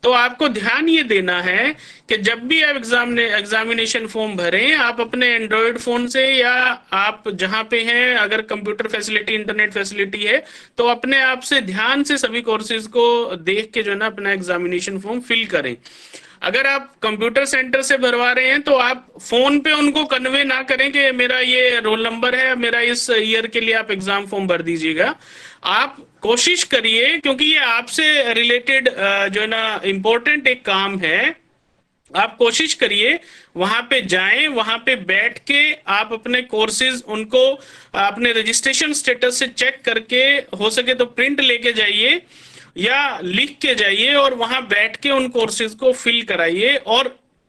तो आपको ध्यान ये देना है कि जब भी आप एग्जामिनेशन फॉर्म भरें, आप अपने एंड्रॉयड फोन से या आप जहां पे हैं, अगर कंप्यूटर फैसिलिटी इंटरनेट फैसिलिटी है तो अपने आप से ध्यान से सभी कोर्सेज को देख के जो है ना अपना एग्जामिनेशन फॉर्म फिल करें। अगर आप कंप्यूटर सेंटर से भरवा रहे हैं तो आप फोन पे उनको कन्वे ना करें कि मेरा ये रोल नंबर है, मेरा इस ईयर के लिए आप एग्जाम फॉर्म भर दीजिएगा। आप कोशिश करिए, क्योंकि ये आपसे रिलेटेड जो है ना इम्पोर्टेंट एक काम है, आप कोशिश करिए वहां पे जाएं, वहां पे बैठ के आप अपने कोर्सेज उनको अपने रजिस्ट्रेशन स्टेटस से चेक करके हो सके तो प्रिंट लेके जाइए या लिख के जाइए और वहां बैठ के उन कोर्सेज को फिल कराइए। और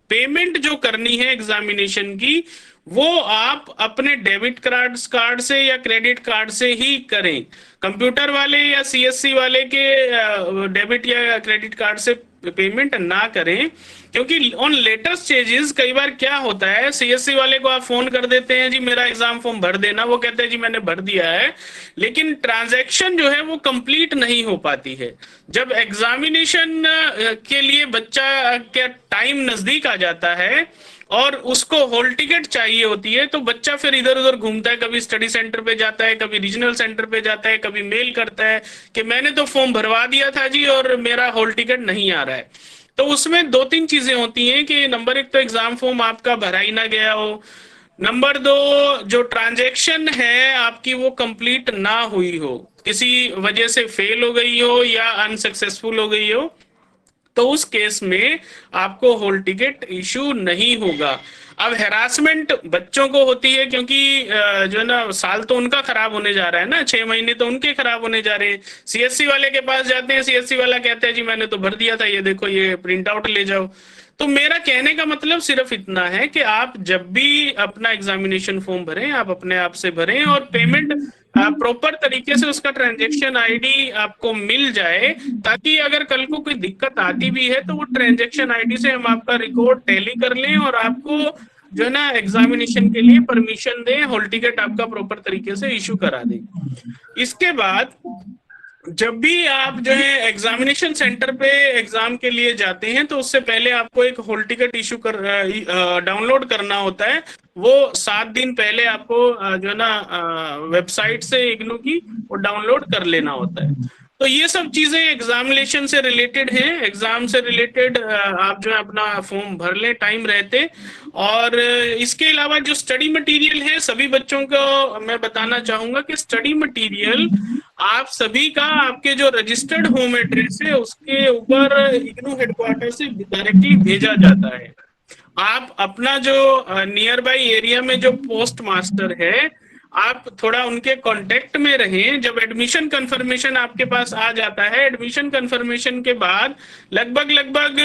पेमेंट जो करनी है एग्जामिनेशन की वो आप अपने डेबिट कार्ड से या क्रेडिट कार्ड से ही करें। कंप्यूटर वाले या सीएससी वाले के डेबिट या क्रेडिट कार्ड से पेमेंट ना करें, क्योंकि ऑन लेटर स्टेजेस कई बार क्या होता है, सीएससी वाले को आप फोन कर देते हैं जी मेरा एग्जाम फॉर्म भर देना, वो कहते हैं जी मैंने भर दिया है, लेकिन ट्रांजैक्शन जो है वो कंप्लीट नहीं हो पाती है। जब एग्जामिनेशन के लिए बच्चा का टाइम नजदीक आ जाता है और उसको हॉल टिकट चाहिए होती है तो बच्चा फिर इधर उधर घूमता है, कभी स्टडी सेंटर पे जाता है, कभी रीजनल सेंटर पे जाता है, कभी मेल करता है कि मैंने तो फॉर्म भरवा दिया था जी और मेरा हॉल टिकट नहीं आ रहा है। तो उसमें 2-3 चीजें होती हैं कि नंबर 1 तो एग्जाम फॉर्म आपका भरा ही ना गया हो, नंबर 2 जो ट्रांजैक्शन है आपकी वो कंप्लीट ना हुई हो, किसी वजह से फेल हो गई हो या अनसक्सेसफुल हो गई हो, तो उस केस में आपको हॉल टिकट इशू नहीं होगा। अब हैरासमेंट बच्चों को होती है क्योंकि जो है ना साल तो उनका खराब होने जा रहा है ना, 6 महीने तो उनके खराब होने जा रहे हैं। सीएससी वाले के पास जाते हैं, सीएससी वाला कहता है जी मैंने तो भर दिया था, ये देखो ये प्रिंट आउट ले जाओ। तो मेरा कहने का मतलब सिर्फ इतना है कि आप जब भी अपना एग्जामिनेशन फॉर्म भरें आप अपने आप से भरें और पेमेंट प्रॉपर तरीके से उसका ट्रांजैक्शन आईडी आपको मिल जाए, ताकि अगर कल को कोई दिक्कत आती भी है तो वो ट्रांजैक्शन आईडी से हम आपका रिकॉर्ड टैली कर लें और आपको जो है ना एग्जामिनेशन के लिए परमिशन दें, हॉल टिकट आपका प्रॉपर तरीके से इशू करा दें। इसके बाद जब भी आप जो है एग्जामिनेशन सेंटर पे एग्जाम के लिए जाते हैं तो उससे पहले आपको एक हॉल टिकट इशू कर डाउनलोड करना होता है। वो 7 दिन पहले आपको जो है ना वेबसाइट से इग्नू की वो डाउनलोड कर लेना होता है। तो ये सब चीजें एग्जामिनेशन से रिलेटेड हैं। एग्जाम से रिलेटेड आप जो है अपना फॉर्म भर लें टाइम रहते, और इसके अलावा जो स्टडी मटेरियल है सभी बच्चों को मैं बताना चाहूंगा कि स्टडी मटेरियल आप सभी का आपके जो रजिस्टर्ड होम एड्रेस है उसके ऊपर इग्नू हेडक्वार्टर से डायरेक्टली भेजा जाता है। आप अपना जो नियर बाई एरिया में जो पोस्ट मास्टर है आप थोड़ा उनके कांटेक्ट में रहें। जब एडमिशन कंफर्मेशन आपके पास आ जाता है, एडमिशन कंफर्मेशन के बाद लगभग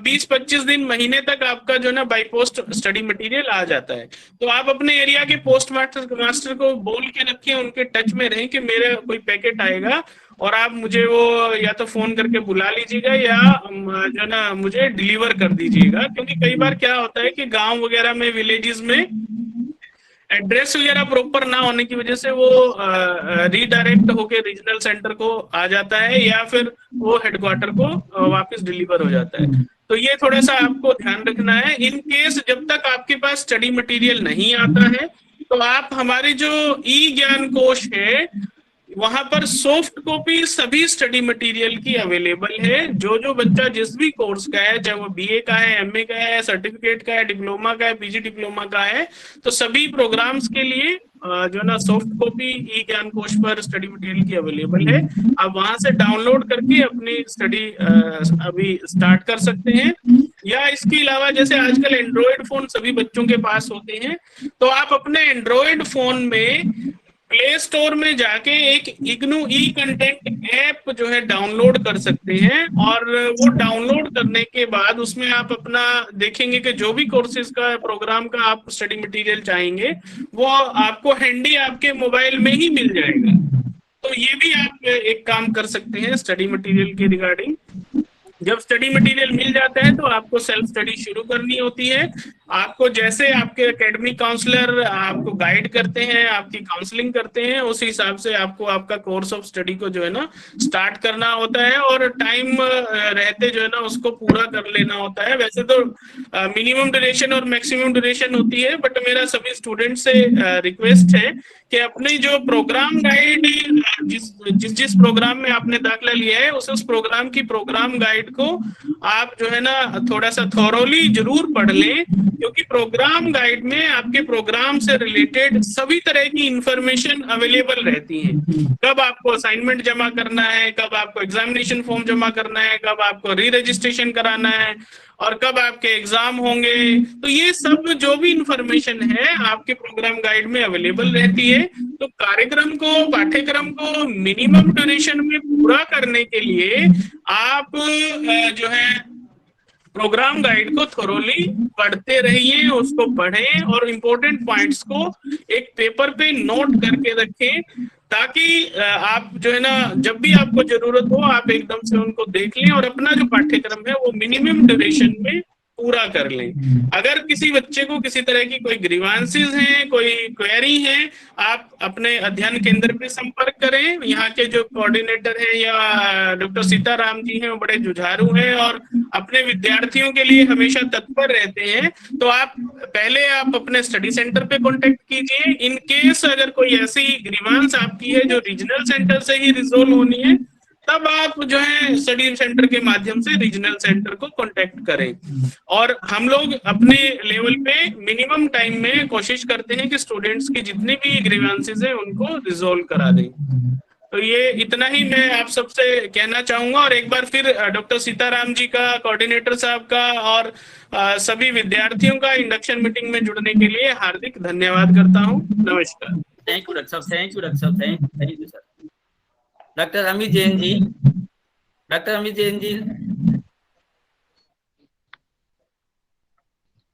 20-25 दिन महीने तक आपका जो ना बाई पोस्ट स्टडी मटेरियल आ जाता है। तो आप अपने एरिया के पोस्ट मास्टर को बोल के रखें, उनके टच में रहें कि मेरा कोई पैकेट आएगा और आप मुझे वो या तो फोन करके बुला लीजिएगा या जो ना मुझे डिलीवर कर दीजिएगा। क्योंकि कई बार क्या होता है कि गांव वगैरह में, विलेजेस में एड्रेस वगैरह प्रॉपर ना होने की वजह से वो रीडायरेक्ट होके रीजनल सेंटर को आ जाता है या फिर वो हेडक्वार्टर को वापस डिलीवर हो जाता है। तो ये थोड़ा सा आपको ध्यान रखना है। इन केस जब तक आपके पास स्टडी मटेरियल नहीं आता है तो आप हमारे जो ई ज्ञान कोश है वहां पर सॉफ्ट कॉपी सभी स्टडी मटेरियल की अवेलेबल है। जो बच्चा जिस भी कोर्स का है, चाहे वो बीए का है, एमए का है, सर्टिफिकेट का है, डिप्लोमा का है, पीजी डिप्लोमा का है, तो सभी प्रोग्राम्स के लिए जो ना सॉफ्ट कॉपी ई ज्ञान कोश पर स्टडी मटेरियल की अवेलेबल है। आप वहां से डाउनलोड करके अपनी स्टडी अभी स्टार्ट कर सकते हैं। या इसके अलावा जैसे आजकल एंड्रॉयड फोन सभी बच्चों के पास होते हैं, तो आप अपने एंड्रॉयड फोन में प्ले स्टोर में जाके एक इग्नू ई कंटेंट ऐप जो है डाउनलोड कर सकते हैं। और वो डाउनलोड करने के बाद उसमें आप अपना देखेंगे कि जो भी कोर्सेज का प्रोग्राम का आप स्टडी मटेरियल चाहेंगे वो आपको हैंडी आपके मोबाइल में ही मिल जाएगा। तो ये भी आप एक काम कर सकते हैं स्टडी मटेरियल के रिगार्डिंग। जब स्टडी मटेरियल मिल जाता है तो आपको सेल्फ स्टडी शुरू करनी होती है। आपको जैसे आपके एकेडमिक काउंसलर आपको गाइड करते हैं, आपकी काउंसलिंग करते हैं, उस हिसाब से आपको आपका कोर्स ऑफ स्टडी को जो है ना स्टार्ट करना होता है और टाइम रहते जो है ना उसको पूरा कर लेना होता है। वैसे तो मिनिमम ड्यूरेशन और मैक्सिमम ड्यूरेशन होती है, बट मेरा सभी स्टूडेंट से रिक्वेस्ट है कि अपनी जो प्रोग्राम गाइड जिस प्रोग्राम में आपने दाखिला लिया है उस प्रोग्राम की प्रोग्राम गाइड को आप जो है ना थोड़ा सा थॉरोली जरूर पढ़ लें। क्योंकि प्रोग्राम गाइड में आपके प्रोग्राम से रिलेटेड सभी तरह की इंफॉर्मेशन अवेलेबल रहती है। कब आपको असाइनमेंट जमा करना है, कब आपको एग्जामिनेशन फॉर्म जमा करना है, कब आपको री रजिस्ट्रेशन कराना है और कब आपके एग्जाम होंगे, तो ये सब जो भी इंफॉर्मेशन है आपके प्रोग्राम गाइड में अवेलेबल रहती है। तो कार्यक्रम को, पाठ्यक्रम को मिनिमम ड्यूरेशन में पूरा करने के लिए आप जो है प्रोग्राम गाइड को थोरोली पढ़ते रहिए, उसको पढ़ें और इम्पोर्टेंट पॉइंट्स को एक पेपर पे नोट करके रखें ताकि आप जो है ना जब भी आपको जरूरत हो आप एकदम से उनको देख लें और अपना जो पाठ्यक्रम है वो मिनिमम ड्यूरेशन में पूरा कर लें। अगर किसी बच्चे को किसी तरह की कोई ग्रीवांसेस हैं, कोई क्वेरी है, आप अपने अध्ययन केंद्र पे संपर्क करें। यहाँ के जो कोऑर्डिनेटर है या डॉक्टर सीताराम जी हैं वो बड़े जुझारू हैं और अपने विद्यार्थियों के लिए हमेशा तत्पर रहते हैं। तो आप पहले आप अपने स्टडी सेंटर पे कांटेक्ट कीजिए। इन केस अगर कोई ऐसी ग्रीवांस आपकी है जो रीजनल सेंटर से ही रिजोल्व होनी है तब आप जो है स्टडी सेंटर के माध्यम से रीजनल सेंटर को कांटेक्ट करें। और हम लोग अपने लेवल पे मिनिमम टाइम में कोशिश करते हैं कि स्टूडेंट्स की जितनी भी ग्रीवेंसेस हैं उनको रिजोल्व करा दें। तो ये इतना ही मैं आप सबसे कहना चाहूंगा और एक बार फिर डॉक्टर सीताराम जी का, कोऑर्डिनेटर साहब का और सभी विद्यार्थियों का इंडक्शन मीटिंग में जुड़ने के लिए हार्दिक धन्यवाद करता हूँ। नमस्कार। थैंक यू डॉक्टर साहब, थैंक यू डॉक्टर साहब, thank you sir. Doctor Amit Jain ji, doctor Amit Jain ji,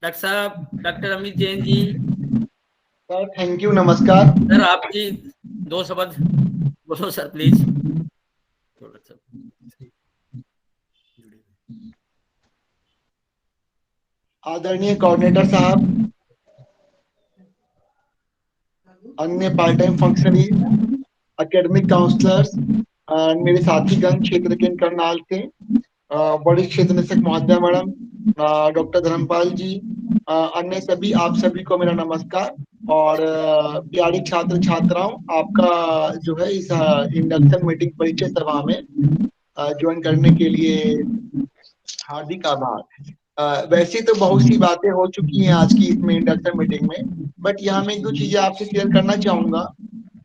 doctor साहब, doctor Amit Jain ji sir, thank you, नमस्कार सर। आपकी 2 शब्द बोलो सर प्लीज। आदरणीय कोऑर्डिनेटर साहब, अन्य part time functionaries, academic counsellors, मेरे साथीगण क्षेत्र के करनाल से, वरिष्ठ क्षेत्र निदेशक महोदय मैडम, डॉक्टर धर्मपाल जी, अन्य सभी आप सभी को मेरा नमस्कार। और प्यारी छात्र छात्राओं, आपका जो है इस इंडक्शन मीटिंग परिचय सभा में ज्वाइन करने के लिए हार्दिक आभार। वैसे तो बहुत सी बातें हो चुकी हैं आज की इसमें इंडक्शन मीटिंग में, बट यहाँ मैं 1-2 चीजें आपसे शेयर करना चाहूंगा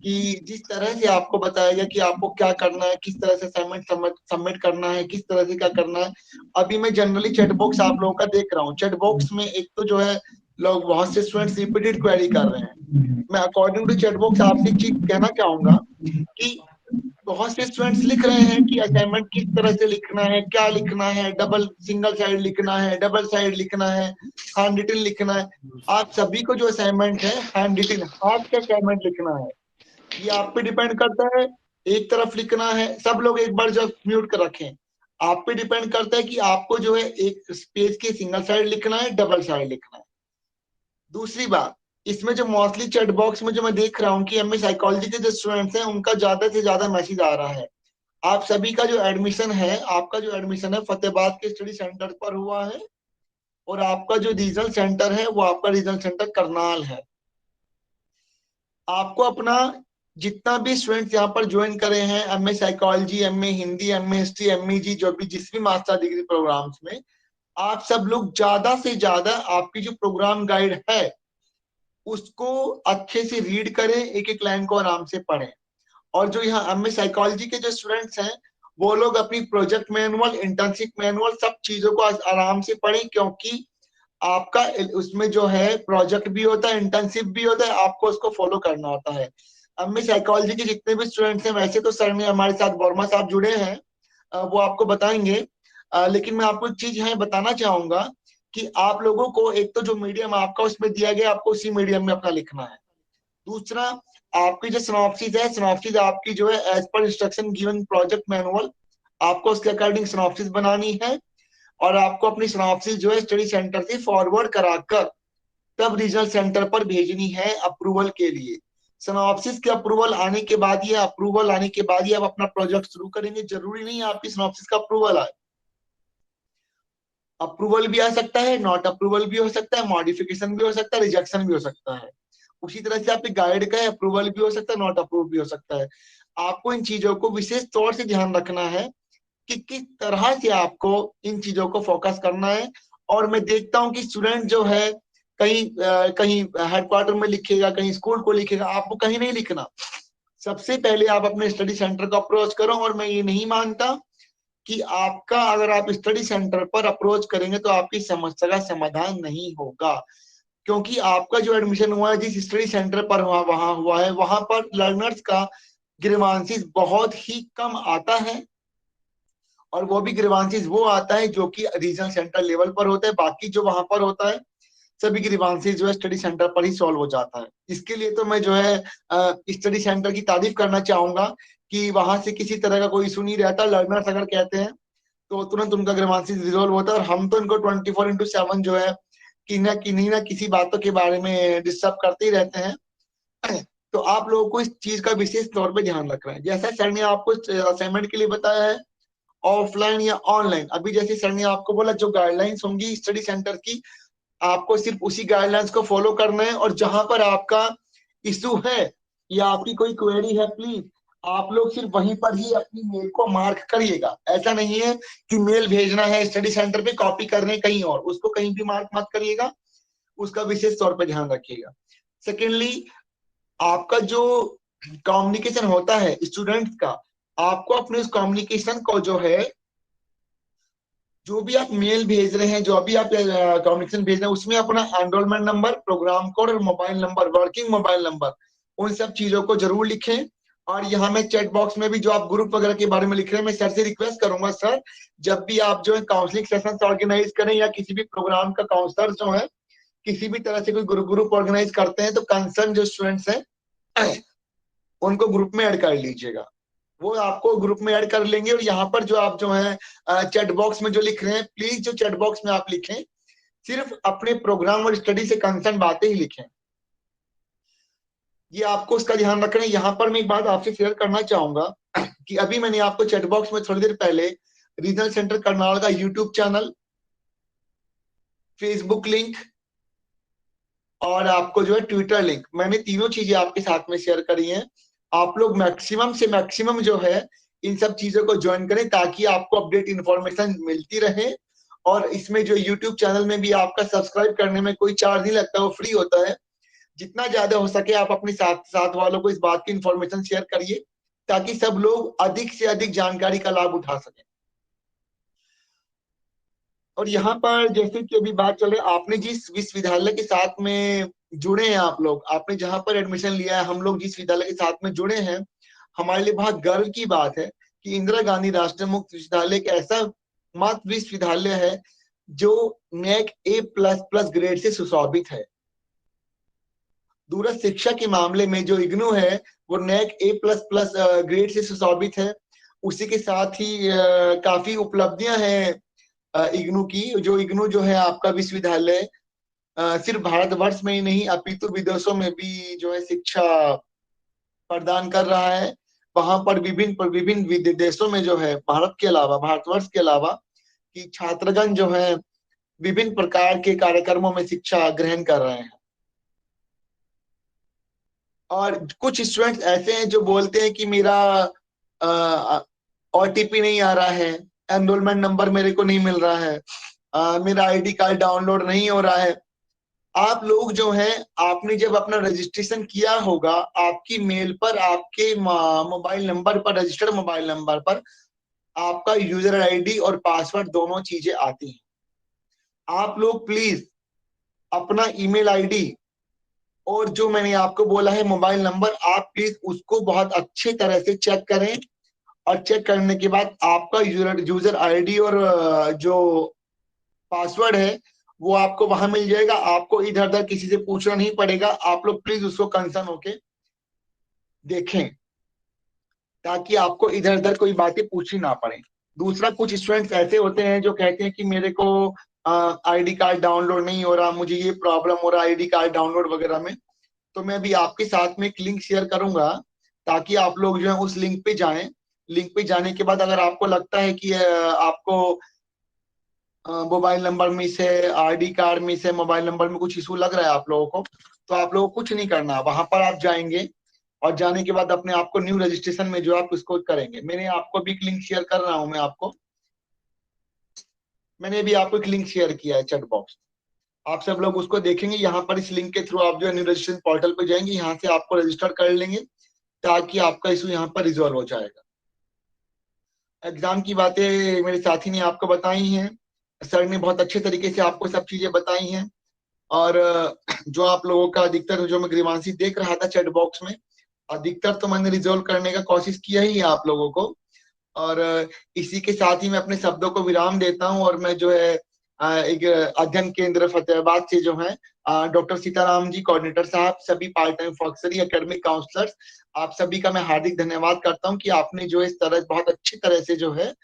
कि जिस तरह से आपको बताया गया कि आपको क्या करना है, किस तरह से असाइनमेंट सबमिट करना है, किस तरह से क्या करना है। अभी मैं जनरली चैट बॉक्स आप लोगों का देख रहा हूँ। चैट बॉक्स में एक तो जो है लोग बहुत से स्टूडेंट्स रिपीटेड क्वेरी कर रहे हैं। मैं अकॉर्डिंग टू चैट बॉक्स आपसे एक चीज कहना चाहूंगा कि बहुत से स्टूडेंट्स लिख रहे हैं कि असाइनमेंट किस तरह से लिखना है, क्या लिखना है, डबल सिंगल साइड लिखना है, डबल साइड लिखना है, हैंड रिटन लिखना है। आप सभी को जो असाइनमेंट है हैंड रिटन हाथ का असाइनमेंट लिखना है, ये आप पे डिपेंड करता है। एक तरफ लिखना है, सब लोग एक बार जब म्यूट कर रखें, आप पे डिपेंड करता है कि आपको जो है एक पेज के सिंगल साइड लिखना है, डबल साइड लिखना है। दूसरी बात, इसमें जो मोस्टली चैट बॉक्स में जो मैं देख रहा हूँ कि एमए साइकोलॉजी के जो स्टूडेंट्स हैं उनका ज्यादा से ज्यादा मैसेज आ रहा है। आप सभी का जो एडमिशन है, आपका जो एडमिशन है फतेहाबाद के स्टडी सेंटर पर हुआ है और आपका जो रीजनल सेंटर है वो आपका रीजनल सेंटर करनाल है। आपको अपना जितना भी स्टूडेंट्स यहाँ पर ज्वाइन करे हैं MA psychology, MA Hindi, MA history, MA जी, जो भी जिस भी मास्टर डिग्री प्रोग्राम्स में, आप सब लोग ज्यादा से ज्यादा आपकी जो प्रोग्राम गाइड है उसको अच्छे से रीड करें, एक एक लाइन को आराम से पढ़ें। और जो यहाँ एमए साइकोलॉजी के जो स्टूडेंट्स हैं वो लोग अपनी प्रोजेक्ट मैनुअल, इंटर्नशिप मैनुअल, सब चीजों को आराम से पढ़ें, क्योंकि आपका उसमें जो है प्रोजेक्ट भी होता है, इंटर्नशिप भी होता है, आपको उसको फॉलो करना होता है। एमए साइकोलॉजी के जितने भी स्टूडेंट्स हैं, वैसे तो सर ने हमारे साथ वर्मा साहब जुड़े हैं, वो आपको बताएंगे, लेकिन मैं आपको एक चीज है बताना चाहूंगा कि आप लोगों को एक तो जो मीडियम आपका उसमें दिया गया, आपको उसी मीडियम में अपना लिखना है। दूसरा, आपकी जो सिनॉप्सिस है, सिनॉप्सिस आपकी जो है as per instruction given project manual, आपको उसके अकॉर्डिंग सिनॉप्सिस बनानी है और आपको अपनी सिनॉप्सिस जो है स्टडी सेंटर से फॉरवर्ड कराकर तब रीजनल सेंटर पर भेजनी है अप्रूवल के लिए। सिनॉप्सिस के अप्रूवल आने के बाद ही आप अपना प्रोजेक्ट शुरू करेंगे। जरूरी नहीं है आपकी सिनॉप्सिस का अप्रूवल आए, अप्रूवल भी आ सकता है, नॉट अप्रूवल भी हो सकता है, मॉडिफिकेशन भी हो सकता है, रिजेक्शन भी हो सकता है। उसी तरह से आपके गाइड का अप्रूवल भी हो सकता है, नॉट अप्रूव भी हो सकता है। आपको इन चीजों को विशेष तौर से ध्यान रखना है कि किस तरह से आपको इन चीजों को फोकस करना है। और मैं देखता हूं कि स्टूडेंट जो है कहीं हेडक्वार्टर में लिखेगा, कहीं स्कूल को लिखेगा, आपको कहीं नहीं लिखना। सबसे पहले आप अपने स्टडी सेंटर को अप्रोच करो। और मैं ये नहीं मानता कि आपका अगर आप स्टडी सेंटर पर अप्रोच करेंगे तो आपकी समस्या का समाधान नहीं होगा, क्योंकि आपका जो एडमिशन हुआ है जिस स्टडी सेंटर पर हुआ है वहां पर लर्नर्स का ग्रीवांसेस बहुत ही कम आता है, और वो भी ग्रीवांसेस वो आता है जो कि रीजनल सेंटर लेवल पर होता है। बाकी जो वहां पर होता है सभी ग्रीवांसेस जो है स्टडी सेंटर पर ही सॉल्व हो जाता है। इसके लिए तो मैं जो है स्टडी सेंटर की तारीफ करना चाहूंगा कि वहां से किसी तरह का कोई इशू नहीं रहता। लर्नर्स अगर कहते हैं तो तुरंत उनका ग्रीवांसेस रिजोल्व होता है, और हम तो इनको 24/7 जो है किन्हीं ना किसी बातों के बारे में डिस्टर्ब करते ही रहते हैं। तो आप लोगों को इस चीज का विशेष तौर पे ध्यान रखना है। जैसा सर ने आपको असाइनमेंट के लिए बताया है ऑफलाइन या ऑनलाइन, अभी जैसे सर ने आपको बोला जो गाइडलाइंस होंगी स्टडी सेंटर की, आपको सिर्फ उसी गाइडलाइंस को फॉलो करना है। और जहां पर आपका इशू है या आपकी कोई क्वेरी है, प्लीज आप लोग सिर्फ वहीं पर ही अपनी मेल को मार्क करिएगा। ऐसा नहीं है कि मेल भेजना है स्टडी सेंटर पे, कॉपी करने कहीं और, उसको कहीं भी मार्क मत करिएगा, उसका विशेष तौर पर ध्यान रखिएगा। सेकेंडली, आपका जो कम्युनिकेशन होता है स्टूडेंट्स का, आपको अपने उस कम्युनिकेशन को जो है, जो भी आप मेल भेज रहे हैं, जो अभी आप कम्युनिकेशन भेज रहे हैं, उसमें अपना एनरोलमेंट नंबर, प्रोग्राम कोड और mobile number, working mobile number, उन सब चीजों को जरूर लिखें। और यहाँ मैं चैट बॉक्स में भी जो आप ग्रुप वगैरह के बारे में लिख रहे हैं, मैं सर से रिक्वेस्ट करूंगा, सर जब भी आप जो है काउंसलिंग सेशन ऑर्गेनाइज करें या किसी भी प्रोग्राम का काउंसलर जो है किसी भी तरह से कोई ग्रुप ऑर्गेनाइज करते हैं, तो कंसर्न जो स्टूडेंट्स हैं उनको ग्रुप में ऐड कर लीजिएगा। वो आपको ग्रुप में ऐड कर लेंगे। और यहाँ पर जो आप जो है चैट बॉक्स में जो लिख रहे हैं, प्लीज जो चैट बॉक्स में आप लिखें सिर्फ अपने प्रोग्राम और स्टडी से कंसर्न बातें ही लिखें, ये आपको उसका ध्यान रखना है। यहाँ पर मैं एक बात आपसे शेयर करना चाहूंगा कि अभी मैंने आपको चैट बॉक्स में थोड़ी देर पहले रीजनल सेंटर करनाल का यूट्यूब चैनल, फेसबुक लिंक और आपको जो है ट्विटर लिंक, मैंने तीनों चीजें आपके साथ में शेयर करी हैं। आप लोग मैक्सिमम से मैक्सिमम जो है इन सब चीजों को ज्वाइन करें ताकि आपको अपडेट इंफॉर्मेशन मिलती रहे और इसमें जो YouTube चैनल में भी आपका सब्सक्राइब करने में कोई चार्ज नहीं लगता, वो फ्री होता है। जितना ज्यादा हो सके आप अपने साथ वालों को इस बात की इंफॉर्मेशन शेयर करिए ताकि सब लोग अधिक से अधिक जानकारी का लाभ उठा सकें। और यहाँ पर जैसे कि अभी बात चल रही है, आपने जिस विश्वविद्यालय के साथ में जुड़े हैं, आप लोग, आपने जहां पर एडमिशन लिया है, हम लोग जिस विद्यालय के साथ में जुड़े हैं, हमारे लिए बहुत गर्व की बात है कि इंदिरा गांधी राष्ट्रीय मुक्त विश्वविद्यालय एक ऐसा मात्र विश्वविद्यालय है जो NAC A++ ग्रेड से सुशोभित है। दूरस्थ शिक्षा के मामले में जो इग्नू है वो NAC A++ ग्रेड से सुशोभित है। उसी के साथ ही काफी उपलब्धियां हैं इग्नू की। इग्नू जो है आपका विश्वविद्यालय सिर्फ भारतवर्ष में ही नहीं अपितु विदेशों में भी जो है शिक्षा प्रदान कर रहा है। वहां पर विभिन्न देशों में जो है भारत के अलावा, भारतवर्ष के अलावा कि छात्रगण जो है विभिन्न प्रकार के कार्यक्रमों में शिक्षा ग्रहण कर रहे हैं। और कुछ स्टूडेंट्स ऐसे हैं जो बोलते हैं कि मेरा OTP नहीं आ रहा है, एनरोलमेंट नंबर मेरे को नहीं मिल रहा है, मेरा ID कार्ड डाउनलोड नहीं हो रहा है। आप लोग जो हैं, आपने जब अपना रजिस्ट्रेशन किया होगा, आपकी मेल पर, आपके मोबाइल नंबर पर, रजिस्टर्ड मोबाइल नंबर पर आपका यूजर ID और पासवर्ड दोनों चीजें आती हैं। आप लोग प्लीज अपना ईमेल ID और जो मैंने आपको बोला है मोबाइल नंबर, आप प्लीज उसको बहुत अच्छे तरह से चेक करें। और चेक करने के बाद आपका यूजर ID और जो पासवर्ड है वो आपको वहां मिल जाएगा। आपको इधर उधर किसी से पूछना नहीं पड़ेगा। आप लोग प्लीज उसको कंसर्न होके देखें ताकि आपको इधर उधर कोई बातें पूछनी ना पड़े। दूसरा, कुछ स्टूडेंट्स ऐसे होते हैं जो कहते हैं कि मेरे को ID कार्ड डाउनलोड नहीं हो रहा, मुझे ये प्रॉब्लम हो रहा है ID कार्ड डाउनलोड वगैरह में। तो मैं भी आपके साथ में एक लिंक शेयर करूंगा ताकि आप लोग जो है उस लिंक पे जाएं। लिंक पे जाने के बाद अगर आपको लगता है कि आपको मोबाइल नंबर मिस है, ID कार्ड मिस है, मोबाइल नंबर में कुछ इशू लग रहा है आप लोगों को, तो आप लोगों को कुछ नहीं करना। वहां पर आप जाएंगे और जाने के बाद अपने आप को न्यू रजिस्ट्रेशन में जो आप उसको करेंगे। मैंने आपको भी एक लिंक शेयर कर रहा हूं। मैंने भी आपको एक लिंक शेयर किया है चैट बॉक्स, आप सब लोग उसको देखेंगे। यहाँ पर इस लिंक के थ्रू आप जो है न्यू रजिस्ट्रेशन पोर्टल पे जाएंगे, यहाँ से आपको रजिस्टर कर लेंगे ताकि आपका इशू यहाँ पर रिजॉल्व हो जाएगा। एग्जाम की बातें मेरे साथी ने आपको बताई हैं, सर ने बहुत अच्छे तरीके से आपको सब चीजें बताई हैं। और जो आप लोगों का अधिकतर, जो मैं ग्रीवांशी देख रहा था चैट बॉक्स में, अधिकतर तो मैंने रिजॉल्व करने का कोशिश किया ही है आप लोगों को। और इसी के साथ ही मैं अपने शब्दों को विराम देता हूं। और मैं जो है एक अध्ययन केंद्र फतेहाबाद से जो है डॉक्टर सीताराम जी, कोऑर्डिनेटर साहब, सभी पार्ट टाइम फॉक्सरी एकेडमिक काउंसलर्स, आप सभी का मैं हार्दिक धन्यवाद करता हूं कि आपने जो इस तरह बहुत अच्छी तरह से जो है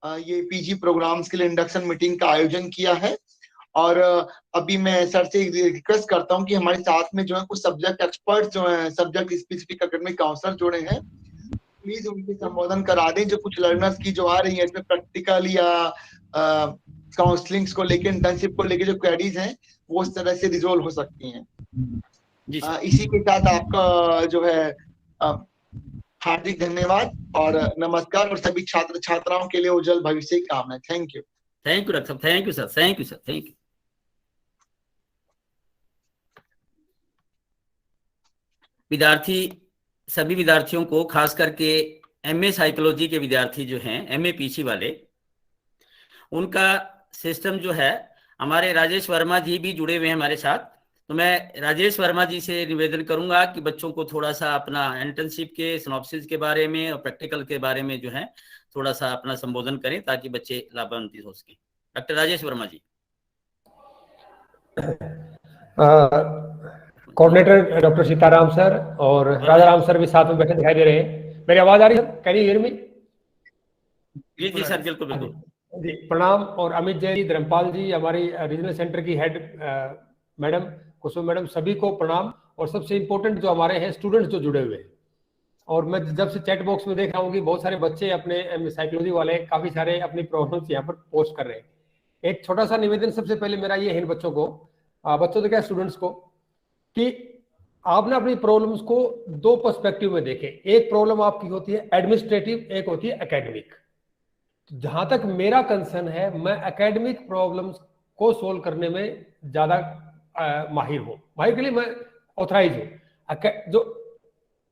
ये PG प्रोग्राम्स के लिए इंडक्शन मीटिंग का आयोजन किया है। और अभी मैं सर से रिक्वेस्ट करता हूं कि हमारे साथ में जो है कुछ सब्जेक्ट एक्सपर्ट जो है, सब्जेक्ट स्पेसिफिक एकेडमिक काउंसलर जुड़े हैं, प्लीज उनके संबोधन करा दें। जो कुछ लर्नर्स की जो आ रही है इसमें प्रैक्टिकल या काउंसलिंग्स को लेकर, इंटर्नशिप को लेकर जो क्वेरीज हैं वो उस तरह से रिजोल्व हो सकती हैं। इसी के साथ आपका जो है हार्दिक धन्यवाद और नमस्कार, और सभी छात्र छात्राओं के लिए उज्जवल भविष्य की कामना। Thank you. Thank you doctor साहब, thank you sir, thank you sir, thank you. विद्यार्थी, सभी विद्यार्थियों को, खास करके MA साइकोलॉजी के विद्यार्थी जो हैं, MA PC वाले, उनका सिस्टम जो है, हमारे राजेश वर्मा जी भी जुड़े हुए हैं हमारे साथ। तो मैं राजेश वर्मा जी से निवेदन करूंगा कि बच्चों को थोड़ा सा अपना इंटर्नशिप के सिनॉप्सिस के बारे में और प्रैक्टिकल के बारे में जो है थोड़ा सा अपना संबोधन करें ताकि बच्चे लाभान्वित हो सके। डॉक्टर राजेश वर्मा जी। कोऑर्डिनेटर डॉक्टर सीताराम सर और राजाराम सर भी साथ में बैठे दिखाई दे रहे हैं। मेरी आवाज आ रही है? Can you hear me? जी सर, बिल्कुल बिल्कुल जी। प्रणाम। और अमित जैन जी, धर्मपाल जी, हमारी रीजनल सेंटर की हेड मैडम कुसुम मैडम, सभी को प्रणाम। और सबसे इम्पोर्टेंट जो हमारे हैं स्टूडेंट्स जो जुड़े हुए हैं, और मैं जब से चैट बॉक्स में देख रहा हूँ कि बहुत सारे बच्चे अपने साइकोलॉजी वाले काफी सारे अपनी प्रॉब्लम्स यहाँ पर पोस्ट कर रहे हैं। एक छोटा सा निवेदन सबसे पहले मेरा ये है इन बच्चों को, बच्चों तो क्या स्टूडेंट्स को, कि आप ना अपनी प्रॉब्लम्स को दो पर्सपेक्टिव में देखें। एक प्रॉब्लम आपकी होती है एडमिनिस्ट्रेटिव, एक होती है एकेडमिक। जहां तक मेरा कंसर्न है, मैं एकेडमिक प्रॉब्लम्स को सोल्व करने में ज्यादा माहिर हूं। माहिर के लिए मैं ऑथराइज हूं। जो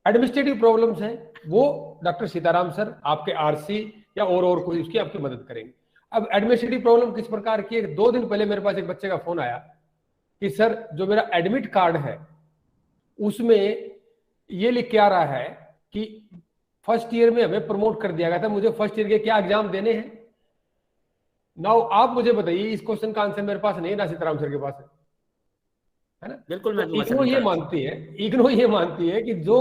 एडमिनिस्ट्रेटिव प्रॉब्लम्स हैं वो डॉक्टर सीताराम सर आपके आरसी या और कोई उसकी आपकी मदद करेंगे। अब एडमिनिस्ट्रेटिव प्रॉब्लम किस प्रकार की है, 2 दिन पहले मेरे पास एक बच्चे का फोन आया कि सर जो मेरा एडमिट कार्ड है उसमें ये लिख के आ रहा है कि फर्स्ट ईयर में हमें प्रमोट कर दिया गया था, मुझे फर्स्ट ईयर के क्या एग्जाम देने हैं। नाउ आप मुझे बताइए, इस क्वेश्चन का आंसर मेरे पास नहीं है, ना सीताराम सर के पास है ना। बिल्कुल मैं तो इग्नो ये मानती है कि जो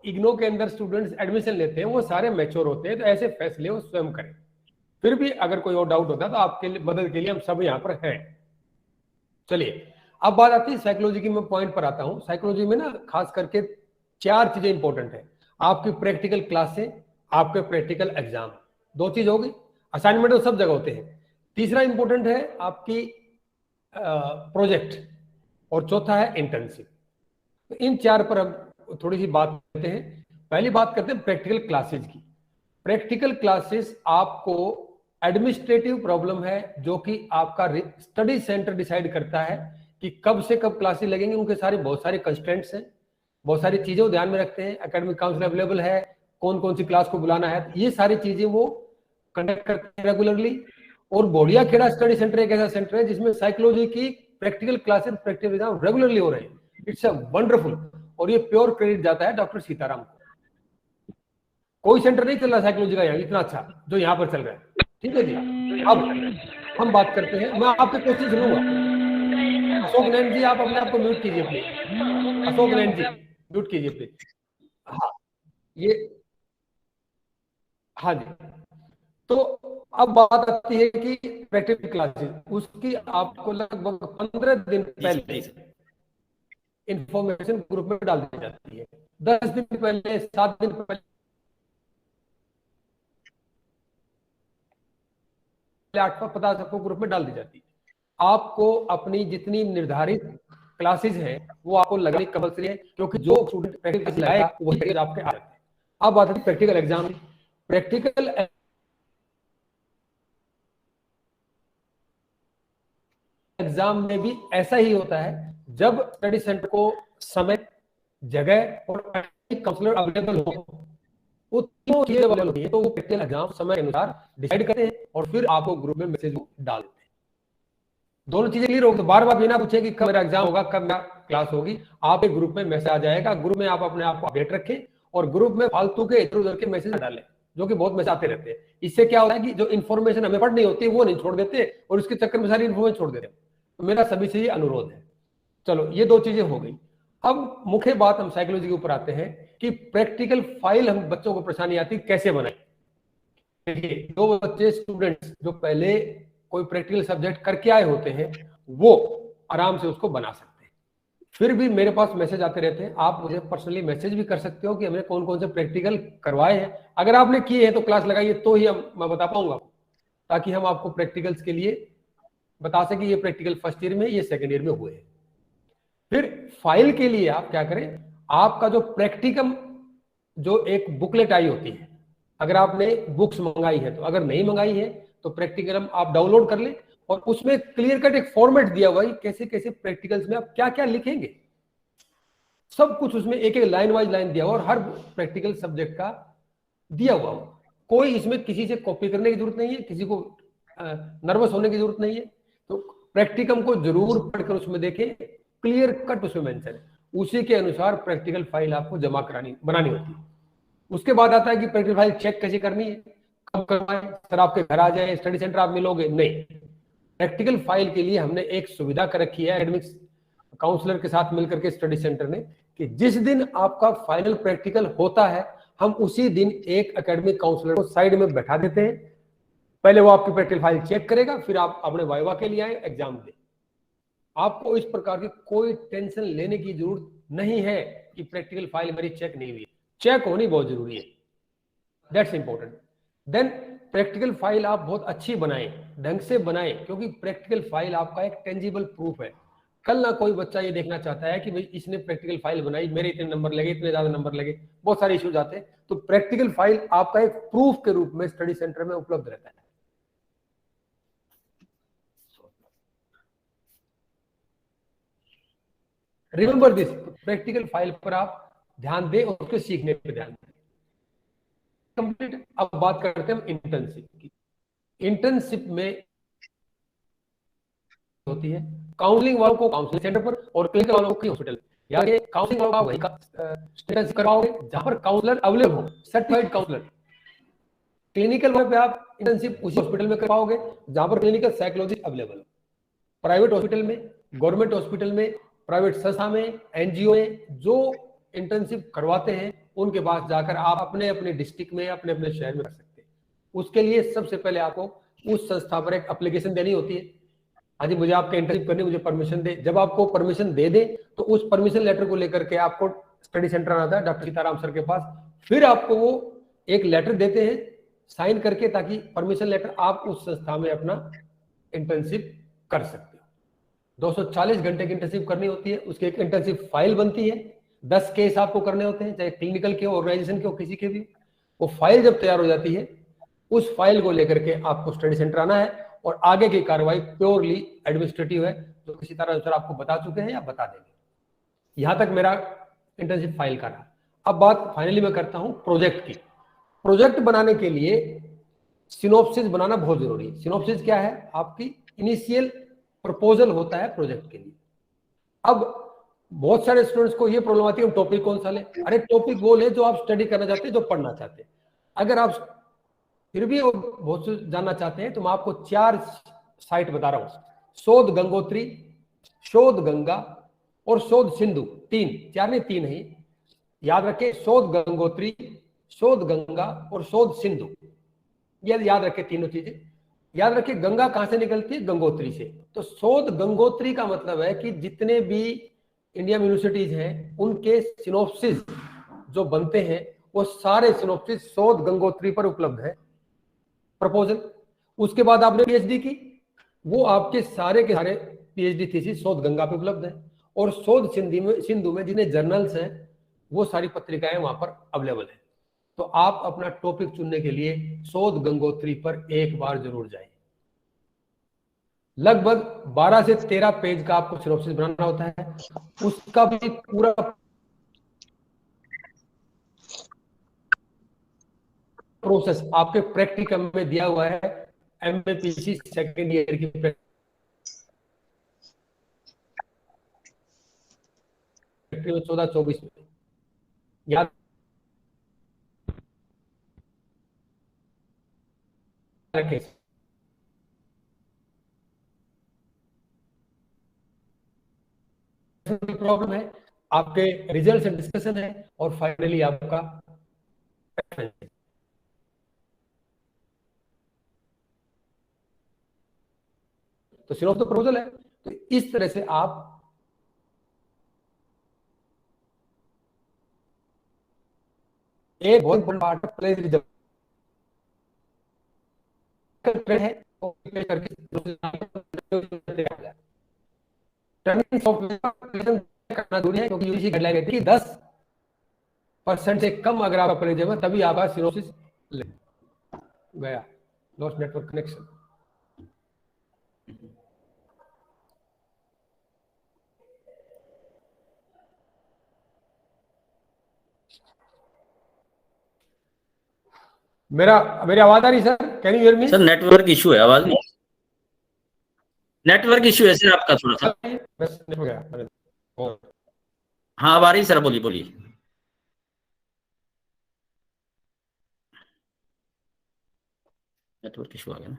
इग्नो के अंदर स्टूडेंट्स एडमिशन लेते हैं वो सारे मैच्योर होते हैं, तो ऐसे फैसले वो स्वयं करें। फिर भी अगर कोई और डाउट होता है तो आपके लिए मदद के लिए हम सब यहाँ पर हैं। चलिए अब बात आती है साइकोलॉजी की। मैं पॉइंट पर आता हूँ। साइकोलॉजी में ना खास करके 4 चीजें इंपॉर्टेंट है। आपकी प्रैक्टिकल क्लासें, आपके प्रैक्टिकल एग्जाम, 2 चीज होगी। असाइनमेंट तो सब जगह होते हैं। तीसरा इंपॉर्टेंट है आपकी प्रोजेक्ट, और चौथा है इंटर्नशिप। तो इन 4 पर हम थोड़ी सी बात करते हैं। पहली बात करते हैं प्रैक्टिकल क्लासेज की। प्रैक्टिकल क्लासेस आपको एडमिनिस्ट्रेटिव प्रॉब्लम है जो कि आपका स्टडी सेंटर डिसाइड करता है कि कब से कब क्लासेस लगेंगे। उनके सारे बहुत सारे कंस्ट्रेंट्स हैं, बहुत सारी चीजें वो ध्यान में रखते हैं। एकेडमिक काउंसिल अवेलेबल है, कौन कौन सी क्लास को बुलाना है, ये सारी चीजें वो कंडक्ट करते हैं रेगुलरली। और बोडिया खेड़ा स्टडी सेंटर एक ऐसा सेंटर है जिसमें साइकोलॉजी की practical classes, practical exam regularly हो रहे हैं। It's a wonderful. और ये प्योर क्रेडिट जाता है डॉक्टर सीताराम को। कोई सेंटर नहीं चल रहा साइकोलॉजी का यहाँ इतना अच्छा जो यहाँ पर चल रहा है। ठीक है जी। अब हम बात करते हैं, मैं आपके क्वेश्चन सुनूंगा। अशोक नैन जी आप अपने आप को म्यूट कीजिए प्लीज। अशोक नैन जी म्यूट कीजिए प्लीज। हाँ ये, हाँ जी। तो अब बात आती है कि प्रैक्टिकल क्लासेस, उसकी आपको लगभग 15 दिन पहले इंफॉर्मेशन ग्रुप में डाल दी जाती है। 10 दिन पहले, 7 दिन पहले, 8 पर 50 आपको ग्रुप में डाल दी जाती है। आपको अपनी जितनी निर्धारित क्लासेस हैं वो आपको लगानी कंपल्सरी है, क्योंकि जो स्टूडेंट प्रैक्टिकल लगाएगा वही आपके आ जाते हैं। अब बात आती है प्रैक्टिकल एग्जाम। प्रैक्टिकल एग्जाम में भी ऐसा ही होता है। जब स्टडी सेंटर को समय, जगह और काउंसलर अवेलेबल हो, वो तीनों चीजें अवेलेबल होती है, तो वो प्रैक्टिकल एग्जाम समय के अनुसार डिसाइड करते हैं और फिर आपको ग्रुप में मैसेज डाल देते हैं। दोनों चीजें क्लियर हो तो बार बार बिना पूछे कि कब मेरा एग्जाम होगा, कब मेरा क्लास होगी, आप एक ग्रुप में मैसेज आ जाएगा। ग्रुप में आप अपने आप को अपडेट रखें और ग्रुप में फालतू के इधर उधर के मैसेज डालें, जो कि बहुत मैसेज आते रहते हैं। इससे क्या होता है कि जो इन्फॉर्मेशन हमें पढ़नी होती है वो नहीं छोड़ देते और उसके चक्कर में सारी इन्फॉर्मेशन छोड़ देते। तो मेरा सभी से ये अनुरोध है। चलो ये 2 चीजें हो गई। अब मुख्य बात हम साइकोलॉजी के ऊपर आते हैं कि प्रैक्टिकल फाइल हम बच्चों को परेशानी आती है कैसे बनाएं। देखिए, जो बच्चे स्टूडेंट्स जो पहले कोई प्रैक्टिकल सब्जेक्ट करके आए होते हैं वो आराम से उसको बना सकते हैं। फिर भी मेरे पास मैसेज आते रहते हैं, आप मुझे पर्सनली मैसेज भी कर सकते हो कि हमने कौन कौन से प्रैक्टिकल करवाए हैं। अगर आपने किए हैं तो क्लास लगाइए, तो ही मैं बता पाऊंगा, ताकि हम आपको प्रैक्टिकल्स के लिए बता सके ये प्रैक्टिकल फर्स्ट ईयर में, ये सेकंड ईयर में हुए हैं। फिर फाइल के लिए आप क्या करें, आपका जो प्रैक्टिकम जो एक बुकलेट आई होती है, अगर आपने बुक्स मंगाई है तो, अगर नहीं मंगाई है तो प्रैक्टिकम आप डाउनलोड कर लें और उसमें क्लियर कट एक फॉर्मेट दिया हुआ है कैसे कैसे प्रैक्टिकल्स में आप क्या क्या लिखेंगे। सब कुछ उसमें एक एक लाइन वाइज लाइन दिया हुआ और हर प्रैक्टिकल सब्जेक्ट का दिया हुआ हो। कोई इसमें किसी से कॉपी करने की जरूरत नहीं है, किसी को नर्वस होने की जरूरत नहीं है। तो प्रैक्टिकम को जरूर पढ़कर उसमें देखें, क्लियर कट उसमें मेंशन है, उसी के अनुसार प्रैक्टिकल फाइल आपको जमा बनानी होती है। उसके बाद आता है कि प्रैक्टिकल फाइल चेक कैसे करनी है, कब करवाएं। सर आपके घर आ जाए, स्टडी सेंटर आप मिलोगे? नहीं, प्रैक्टिकल फाइल के लिए हमने एक सुविधा कर रखी है एकेडमिक्स काउंसलर के साथ मिलकर के स्टडी सेंटर ने, कि जिस दिन आपका फाइनल प्रैक्टिकल होता है हम उसी दिन एक एकेडमिक काउंसलर को साइड में बैठा देते हैं। पहले वो आपकी प्रैक्टिकल फाइल चेक करेगा, फिर आप अपने वाइवा के लिए आए, एग्जाम दें। आपको इस प्रकार की कोई टेंशन लेने की जरूरत नहीं है कि प्रैक्टिकल फाइल मेरी चेक नहीं हुई। चेक होनी बहुत जरूरी है, that's important. Then practical file आप बहुत अच्छी बनाएं, ढंग से बनाएं, क्योंकि प्रैक्टिकल फाइल आपका एक टेंजिबल प्रूफ है। कल ना कोई बच्चा ये देखना चाहता है कि भाई इसने प्रैक्टिकल फाइल बनाई, मेरे इतने नंबर लगे, इतने ज्यादा नंबर लगे, बहुत सारे इश्यूज आते हैं। तो प्रैक्टिकल फाइल आपका एक प्रूफ के रूप में स्टडी सेंटर में उपलब्ध रहता है। रिमेंबर दिस, प्रैक्टिकल फाइल पर आप ध्यान दें और उसके सीखने पर ध्यान दें। कंप्लीट। अब बात करते हैं इंटर्नशिप की। इंटर्नशिप में होती है काउंसलिंग वालों को काउंसलिंग सेंटर पर और क्लिनिकल वालों को हॉस्पिटल। यानी काउंसलिंग वालों का वही इंटर्नशिप करवाओगे जहां पर काउंसलर अवेलेबल हो, सर्टिफाइड काउंसलर। क्लिनिकल वाले पे आप इंटर्नशिप उसी हॉस्पिटल में करवाओगे जहां पर क्लिनिकल साइकोलॉजिस्ट अवेलेबल हो। प्राइवेट हॉस्पिटल में, गवर्नमेंट हॉस्पिटल में, प्राइवेट संस्था में, एनजीओ में जो इंटर्नशिप करवाते हैं उनके पास जाकर आप अपने अपने डिस्ट्रिक्ट में, अपने अपने शहर में कर सकते हैं। उसके लिए सबसे पहले आपको उस संस्था पर एक एप्लीकेशन देनी होती है। हाँ जी, मुझे आपका इंटर्नशिप करनी, मुझे परमिशन दे। जब आपको परमिशन दे दे तो उस परमिशन लेटर को लेकर के आपको स्टडी सेंटर आना था डॉक्टर सीताराम सर के पास। फिर आपको वो एक लेटर देते हैं साइन करके, ताकि परमिशन लेटर आप उस संस्था में अपना इंटर्नशिप कर सकते हो। 240 घंटे की इंटर्नशिप करनी होती है। उसकी एक इंटर्नशिप फाइल बनती है। 10 केस आपको करने होते हैं, चाहे क्लिनिकल के हो, ऑर्गेनाइजेशन के हो, किसी के भी। वो फाइल जब तैयार हो जाती है, उस फाइल को लेकर के आपको स्टडी सेंटर आना है और आगे की कार्रवाई प्योरली एडमिनिस्ट्रेटिव है, जो किसी तरह सर आपको बता चुके हैं या बता देंगे। यहां तक मेरा इंटर्नशिप फाइल का रहा। अब बात फाइनली मैं करता हूं प्रोजेक्ट की। प्रोजेक्ट बनाने के लिए सिनॉप्सिस बनाना बहुत जरूरी है। सिनॉप्सिस क्या है? आपकी इनिशियल प्रपोजल होता है प्रोजेक्ट के लिए। अब बहुत सारे स्टूडेंट्स को ये प्रॉब्लम आती है, टॉपिक कौन सा ले? अरे टॉपिक वो ले जो आप स्टडी करना चाहते हैं, जो पढ़ना चाहते हैं। अगर आप फिर भी बहुत जानना चाहते हैं तो मैं आपको 4 साइट बता रहा हूं। शोध गंगोत्री, शोध गंगा और शोध सिंधु। 4 नहीं 3 है, याद रखें। शोध गंगोत्री, शोध गंगा और शोध सिंधु, ये याद रखें तीनों चीजें। याद रखें गंगा कहां से निकलती है? गंगोत्री से। तो शोध गंगोत्री का मतलब है कि जितने भी इंडिया यूनिवर्सिटीज हैं उनके सिनॉप्सिस जो बनते हैं वो सारे सिनॉप्सिस शोध गंगोत्री पर उपलब्ध है। प्रपोजल, उसके बाद आपने पीएचडी की, वो आपके सारे के सारे पीएचडी थीसिस शोध गंगा पे उपलब्ध है। और शोध सिंधु में जिन्हें जर्नल्स हैं वो सारी पत्रिकाएं वहां पर अवेलेबल है। तो आप अपना टॉपिक चुनने के लिए शोध गंगोत्री पर एक बार जरूर जाएं। लगभग 12 से 13 पेज का आपको सिनॉप्सिस बनाना होता है। उसका भी पूरा प्रोसेस आपके प्रैक्टिकम में दिया हुआ है। एमएपीसी सेकेंड ईयर की 14-24 में याद रखें। प्रॉब्लम है, आपके रिजल्ट से डिस्कशन है और फाइनली आपका तो सिर्फ तो प्रपोजल है। तो इस तरह से आप एक बहुत बड़ा पार्ट प्लेस जब है करके टर्निंग सॉफ्टवेयर करना जरूरी है, क्योंकि यूजीसी गाइडलाइन कहती है कि 10% से कम अगर आपका प्लेजर है तभी आपका सिनॉप्सिस गया। Lost network connection. मेरी आवाज आ रही sir? Can you hear me? Sir network issue है, आवाज नहीं। नेटवर्क इशू है सर आपका थोड़ा सा। हाँ अब आ रही सर, बोलिए बोलिए। नेटवर्क इशू आ गया ना।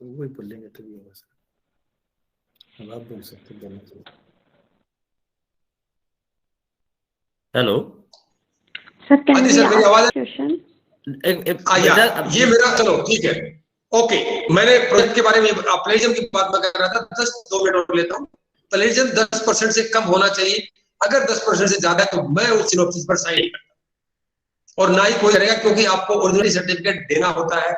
वही बोलेंगे तभी होगा सर। अब आप बोल सकते हैं। हेलो सर, कैन हाँ जी सर, मेरी आवाज क्वेश्चन? ये मेरा, चलो ठीक है, ओके। मैंने प्रोजेक्ट के बारे में प्लेजम की बात मैं कर रहा था। 2 मिनट और लेता हूँ। प्लेजम 10% से कम होना चाहिए। अगर 10% से ज्यादा है तो मैं उस सिनॉप्सिस पर साइन नहीं करता और ना ही कोई करेगा, क्योंकि आपको ओरिजिनल सर्टिफिकेट देना होता है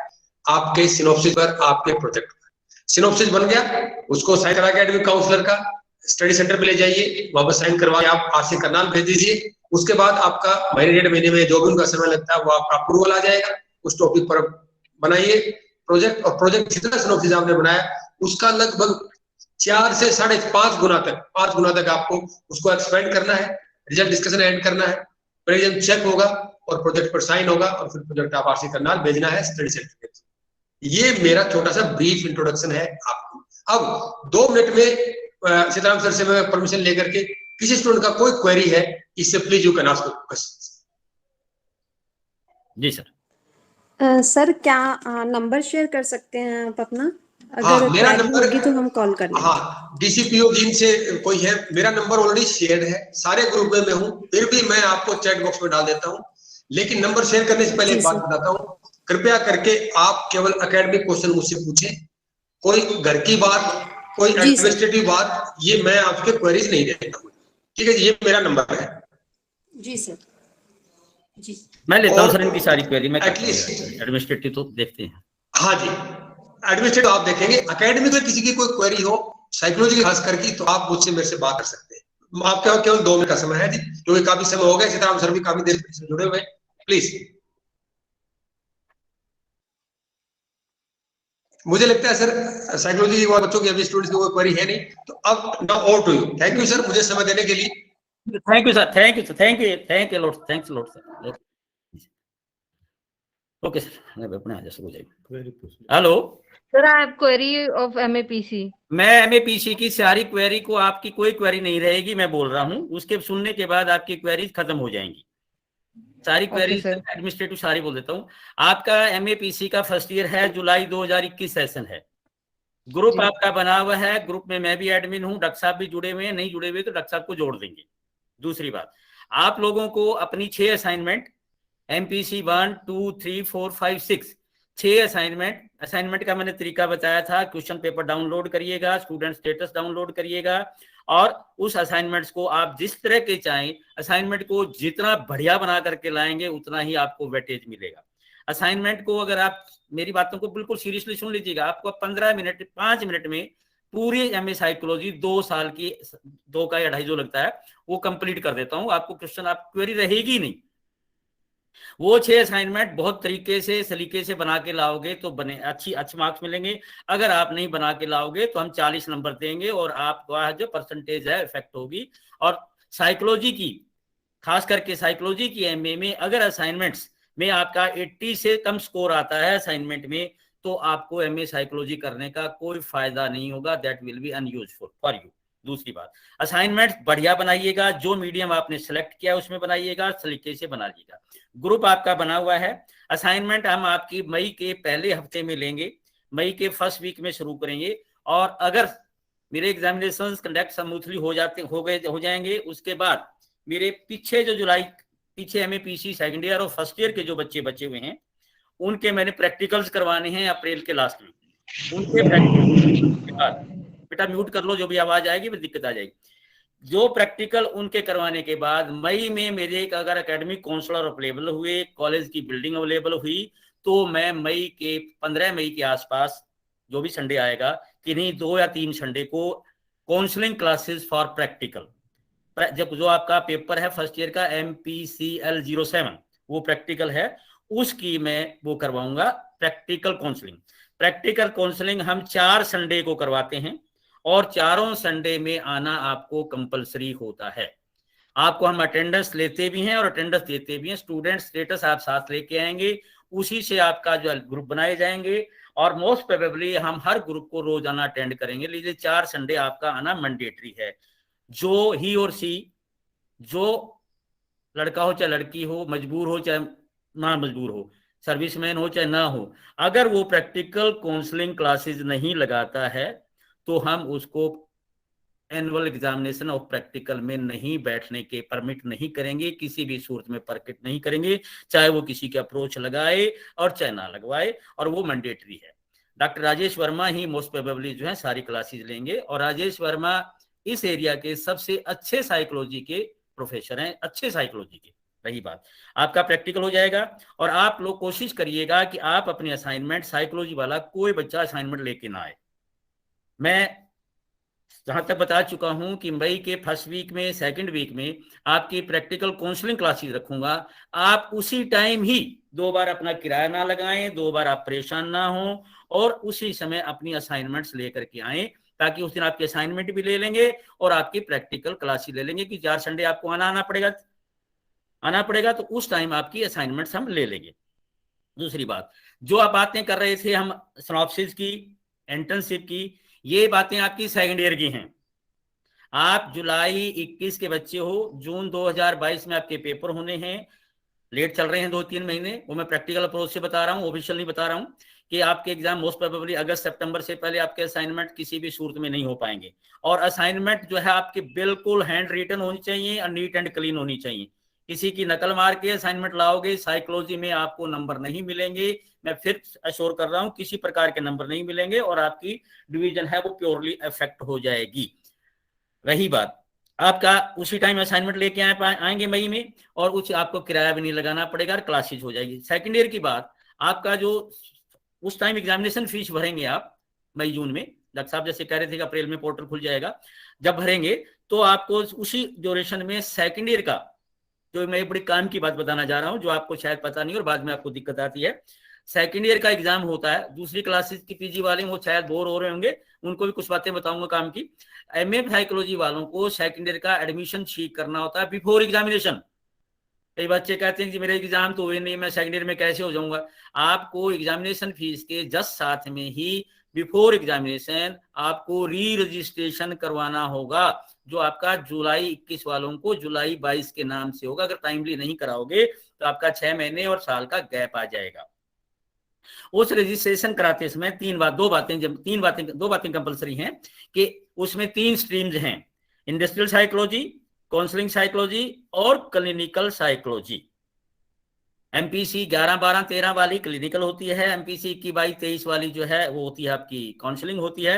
आपके सिनॉप्सिस पर, आपके प्रोजेक्ट पर। सिनॉप्सिस बन गया, उसको साइन करा के एडमिट काउंसलर का स्टडी सेंटर पे ले जाइए, वापस साइन करवा के आप आसिफ का नाम भेज दीजिए। उसके बाद आपका महीने 1.5 महीने में जो भी उनका समय लगता है वो आपका अप्रूवल आ जाएगा। उस टॉपिक पर बनाइए, प्रोजेक्ट, और प्रोजेक्ट जितना सिनॉप्सिस आपने बनाया उसका लगभग 4 से 5.5 गुना तक, 5 गुना तक आपको उसको एक्सपेंड करना है, रिजल्ट डिस्कशन एंड करना है, प्रेजेंट चेक होगा और प्रोजेक्ट पर साइन होगा और फिर प्रोजेक्ट आप आरसी करनाल भेजना है स्टडी सर्टिफिकेट। ये मेरा छोटा सा ब्रीफ इंट्रोडक्शन है आपको। अब 2 मिनट में सीताराम सर से मैं परमिशन लेकर के किसी स्टूडेंट का कोई क्वेरी है इससे please you can ask questions. जी सर। सर क्या नंबर शेयर कर सकते हैं आप अपना? हाँ, अगर मेरा query नंबर होगी तो हम कॉल कर लेंगे। हाँ, डीसीपीओ जिन से कोई है, मेरा नंबर ऑलरेडी शेयर है, सारे ग्रुप में मैं हूँ, फिर भी मैं आपको चैट बॉक्स में डाल देता हूँ। लेकिन नंबर शेयर करने से पहले एक बात बताता हूँ, कृपया करके आप केवल एकेडमिक क्वेश्चन मुझसे पूछें, कोई घर की बात, कोई एडमिनिस्ट्रेटिव बात, ये मैं आपके क्वेरीज नहीं देता हूँ, ठीक है? ये मेरा नंबर है। जी सर, जी मैं लेता हूँ सर इनकी सारी क्वेरी, मैं एटलीस्ट एडमिनिस्ट्रेटिव तो देखते हैं। हाँ जी, एडमिनिस्ट्रेटिव आप देखेंगे। एकेडमिक में किसी की कोई क्वेरी हो, साइकोलॉजी की खास करके, तो आप मुझसे मेरे से बात कर सकते हैं। आपका केवल 2 मिनट का समय है जी, क्योंकि काफी समय हो गया, सीताराम सर भी काफी देर से जुड़े हुए, प्लीज। मुझे लगता है सर साइकोलॉजी की बच्चों की अभी स्टूडेंट्स की कोई क्वेरी है नहीं, तो अब now over to you. Thank you sir मुझे समय देने के लिए। Thank you sir, thank you sir, thank you lot, thanks lot sir. Okay sir, मैं अपने आ हो जाएगी। Hello sir, I have query of MAPC. मैं एमएपीसी की सारी क्वेरी को, आपकी कोई क्वेरी नहीं रहेगी, मैं बोल रहा हूँ, उसके सुनने के बाद आपकी क्वेरीज खत्म हो जाएंगी, सारी क्वेरीज एडमिनिस्ट्रेटिव सारी बोल देता हूँ। आपका एमएपीसी का फर्स्ट ईयर है, जुलाई 2021 सेशन है, ग्रुप आपका बना हुआ है, ग्रुप में मैं भी एडमिन हूँ, डॉक्टर साहब भी जुड़े हुए हैं, नहीं जुड़े हुए तो डॉक्टर साहब को जोड़ देंगे। दूसरी बात, आप लोगों को अपनी 6 असाइनमेंट एमपीसी 1 2 3 4 5 6 6 असाइनमेंट का मैंने तरीका बताया था। क्वेश्चन पेपर डाउनलोड करिएगा, स्टूडेंट स्टेटस डाउनलोड करिएगा, और उस असाइनमेंट्स को आप जिस तरह के चाहें, असाइनमेंट को जितना बढ़िया बना करके लाएंगे उतना ही आपको वेटेज मिलेगा। असाइनमेंट को अगर आप, मेरी बातों को बिल्कुल सीरियसली सुन लीजिएगा, आपको 15 मिनट 5 मिनट में पूरी एमए साइकोलॉजी 2 साल की, 2 का या 2.5 जो लगता है वो कंप्लीट कर देता हूँ। आपको क्वेश्चन, आप क्वेरी रहेगी नहीं। वो 6 असाइनमेंट बहुत तरीके से, सलीके से बना के लाओगे तो बने अच्छे मार्क्स मिलेंगे। अगर आप नहीं बना के लाओगे तो हम 40 नंबर देंगे और आपका जो परसेंटेज है इफेक्ट होगी। और साइकोलॉजी की, खास करके साइकोलॉजी की एमए में अगर असाइनमेंट्स में आपका 80 से कम स्कोर आता है असाइनमेंट में, तो आपको एमए साइकोलॉजी करने का कोई फायदा नहीं होगा, that will be unuseful for you. दूसरी बात, असाइनमेंट बढ़िया बनाइएगा, जो मीडियम आपने सेलेक्ट किया उसमें बनाइएगा, सलीके से बनाइएगा। ग्रुप आपका बना हुआ है, असाइनमेंट हम आपकी मई के पहले हफ्ते में लेंगे, मई के फर्स्ट वीक में शुरू करेंगे। और अगर मेरे एग्जामिनेशन कंडक्ट स्मूथली हो जाएंगे, उसके बाद मेरे पीछे जो जुलाई पीछे एमएपीसी सेकंड ईयर और फर्स्ट ईयर के जो बच्चे बचे हुए हैं, उनके मैंने प्रैक्टिकल्स करवाने हैं अप्रैल के लास्ट में। उनके प्रैक्टिकल के बाद, बेटा म्यूट कर लो, जो भी आवाज आएगी फिर दिक्कत आ जाएगी। जो प्रैक्टिकल उनके करवाने के बाद मई में मेरे अगर एकेडमिक काउंसलर अवेलेबल हुए, कॉलेज की बिल्डिंग अवेलेबल हुई, तो मैं मई के 15 मई के आसपास, जो भी संडे आएगा, किन्हीं 2 या 3 संडे को काउंसलिंग क्लासेस फॉर प्रैक्टिकल, जब जो आपका पेपर है फर्स्ट ईयर का MPCL 07 वो प्रैक्टिकल है, उसकी मैं वो करवाऊंगा प्रैक्टिकल काउंसलिंग। प्रैक्टिकल काउंसलिंग हम 4 संडे को करवाते हैं और 4 संडे में आना आपको कंपलसरी होता है। आपको हम अटेंडेंस लेते भी हैं और अटेंडेंस देते भी हैं। स्टूडेंट स्टेटस आप साथ लेके आएंगे, उसी से आपका जो ग्रुप बनाए जाएंगे और मोस्ट प्रोबेबली हम हर ग्रुप को रोजाना अटेंड करेंगे। लीजिए 4 संडे आपका आना मैंडेटरी है। जो ही और सी, जो लड़का हो चाहे लड़की हो, मजबूर हो चाहे ना मजबूर हो, सर्विसमैन हो चाहे ना हो, अगर वो प्रैक्टिकल काउंसलिंग क्लासेस नहीं लगाता है तो हम उसको एनुअल एग्जामिनेशन ऑफ प्रैक्टिकल में नहीं बैठने के परमिट नहीं करेंगे, किसी भी सूरत में परमिट नहीं करेंगे, चाहे वो किसी के अप्रोच लगाए और चाहे ना लगवाए, और वो मैंडेटरी है। डॉक्टर राजेश वर्मा ही मोस्ट प्रोबेबली जो है सारी क्लासेस लेंगे, और राजेश वर्मा इस एरिया के सबसे अच्छे साइकोलॉजी के प्रोफेसर हैं, अच्छे साइकोलॉजी के। रही बात, आपका प्रैक्टिकल हो जाएगा और आप लोग कोशिश करिएगा कि आप अपने असाइनमेंट, साइकोलॉजी वाला कोई बच्चा असाइनमेंट लेके ना आए। मैं जहां तक बता चुका हूं कि मई के फर्स्ट वीक में, सेकंड वीक में आपकी प्रैक्टिकल काउंसलिंग क्लासेस रखूंगा। आप उसी टाइम ही 2 बार अपना किराया ना लगाएं, 2 बार आप परेशान ना हो, और उसी समय अपनी असाइनमेंट्स लेकर के आए, ताकि उस दिन आपके असाइनमेंट भी ले लेंगे और आपकी प्रैक्टिकल क्लासेस ले लेंगे। कि 4 संडे आपको आना पड़ेगा, तो उस टाइम आपकी असाइनमेंट्स हम ले लेंगे। दूसरी बात, जो आप बातें कर रहे थे हम सिनॉप्सिस की, इंटर्नशिप की, ये बातें आपकी सेकंड ईयर की हैं। आप जुलाई 21 के बच्चे हो, जून 2022 में आपके पेपर होने हैं, लेट चल रहे हैं 2-3 महीने। वो मैं प्रैक्टिकल अप्रोच से बता रहा हूँ, ऑफिशियल नहीं बता रहा हूँ, कि आपके एग्जाम मोस्ट प्रोबेबली अगस्त सितंबर से पहले आपके असाइनमेंट किसी भी सूरत में नहीं हो पाएंगे। और असाइनमेंट जो है आपके बिल्कुल हैंड रिटन होनी चाहिए और नीट एंड क्लीन होनी चाहिए। किसी की नकल मार के असाइनमेंट लाओगे, साइकोलॉजी में आपको नंबर नहीं मिलेंगे। मैं फिर अश्योर कर रहा हूं, किसी प्रकार के नंबर नहीं मिलेंगे और आपकी डिवीजन है वो प्योरली अफेक्ट हो जाएगी। रही बात, आपका उसी टाइम असाइनमेंट लेके आएंगे मई में, और कुछ आपको किराया भी नहीं लगाना पड़ेगा, क्लासेज हो जाएगी। सेकेंड ईयर की बात, आपका जो उस टाइम एग्जामिनेशन फीस भरेंगे आप मई जून में, डॉक्टर साहब जैसे कह रहे थे कि अप्रैल में पोर्टल खुल जाएगा, जब भरेंगे तो आपको उसी ड्यूरेशन में सेकेंड ईयर का, जो मैं बड़ी काम की बात बताना जा रहा हूं, जो आपको शायद पता नहीं और बाद में आपको दिक्कत आती है। सेकेंड ईयर का एग्जाम होता है। दूसरी क्लासेस की पीजी वाले वो शायद बोर हो रहे होंगे, उनको भी कुछ बातें बताऊंगा काम की। एमए साइकोलॉजी वालों को सेकेंड ईयर का एडमिशन ठीक करना होता है बिफोर एग्जामिनेशन। कई बच्चे कहते हैं कि मेरे एग्जाम तो हुए नहीं, मैं सेकेंड ईयर में कैसे हो जाऊंगा। आपको एग्जामिनेशन फीस के जस्ट साथ में ही बिफोर एग्जामिनेशन आपको री रजिस्ट्रेशन करवाना होगा, जो आपका जुलाई 21 वालों को जुलाई 22 के नाम से होगा। अगर टाइमली नहीं कराओगे तो आपका 6 महीने और साल का गैप आ जाएगा। उस रजिस्ट्रेशन कराते समय दो बातें कंपलसरी हैं कि उसमें 3 स्ट्रीम्स हैं, इंडस्ट्रियल साइकोलॉजी, काउंसलिंग साइकोलॉजी और क्लिनिकल साइकोलॉजी। एमपीसी 11, 12, 13 वाली क्लिनिकल होती है, एमपीसी 21, 22, 23 वाली जो है वो होती है आपकी काउंसलिंग होती है,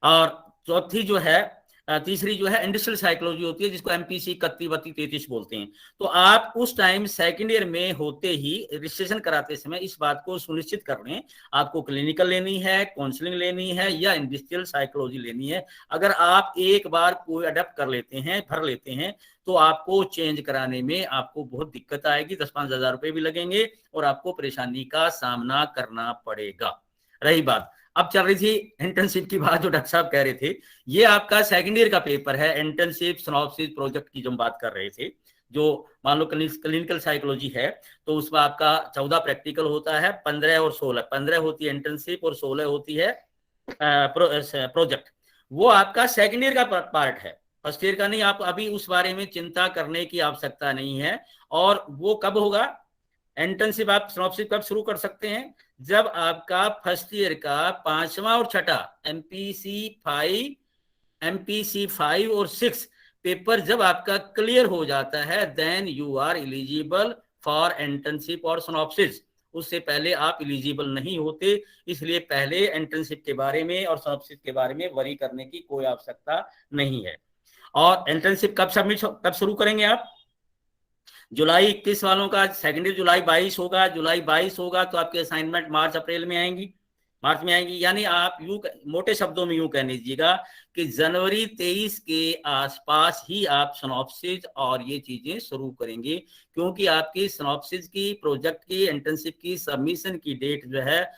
और चौथी जो है तीसरी जो है इंडस्ट्रियल साइकोलॉजी होती है, जिसको एमपीसी 31, 32, 33 बोलते हैं। तो आप उस टाइम सेकेंड ईयर में होते ही रजिस्ट्रेशन कराते समय इस बात को सुनिश्चित कर लें, आपको क्लिनिकल लेनी है, काउंसलिंग लेनी है या इंडस्ट्रियल साइकोलॉजी लेनी है। अगर आप एक बार कोई अडेप्ट कर लेते हैं, भर लेते हैं, तो आपको चेंज कराने में आपको बहुत दिक्कत आएगी, 10-5 हजार रुपए भी लगेंगे और आपको परेशानी का सामना करना पड़ेगा। रही बात, अब चल रही थी इंटर्नशिप की बात, जो डॉक्टर साहब कह रहे थे, ये आपका सेकंड ईयर का पेपर है। इंटर्नशिप सिनॉप्सिस प्रोजेक्ट की जो हम बात कर रहे थे, जो मान लो क्लिनिकल साइकोलॉजी है, तो उसमें आपका 14 प्रैक्टिकल होता है, 15 और 16, 15 होती है इंटर्नशिप और 16 होती है प्रोजेक्ट। वो आपका सेकंड ईयर का पार्ट है, फर्स्ट ईयर का नहीं। आप अभी उस बारे में चिंता करने की आवश्यकता नहीं है। और वो कब होगा, इंटर्नशिप आप सिनॉप्सिस कब शुरू कर सकते हैं, जब आपका फर्स्ट ईयर का 5वां और 6ठा एमपीसी 5 और 6 पेपर जब आपका क्लियर हो जाता है, then you are eligible for internship और सिनॉप्सिस। उससे पहले आप एलिजिबल नहीं होते, इसलिए पहले इंटर्नशिप के बारे में और सिनॉप्सिस के बारे में वरी करने की कोई आवश्यकता नहीं है। और इंटर्नशिप कब शुरू करेंगे आप, जुलाई 21 वालों का सेकेंड ईयर जुलाई 22 होगा, जुलाई 22 होगा तो आपके असाइनमेंट मार्च अप्रैल में आएंगी, यानी आप यूं मोटे शब्दों में यूं कह लीजिएगा कि जनवरी 23 के आसपास ही आप सिनॉप्सिस और ये चीजें शुरू करेंगे, क्योंकि आपकी सिनॉप्सिस की, प्रोजेक्ट की, इंटर्नशिप की सबमिशन की डेट जो है,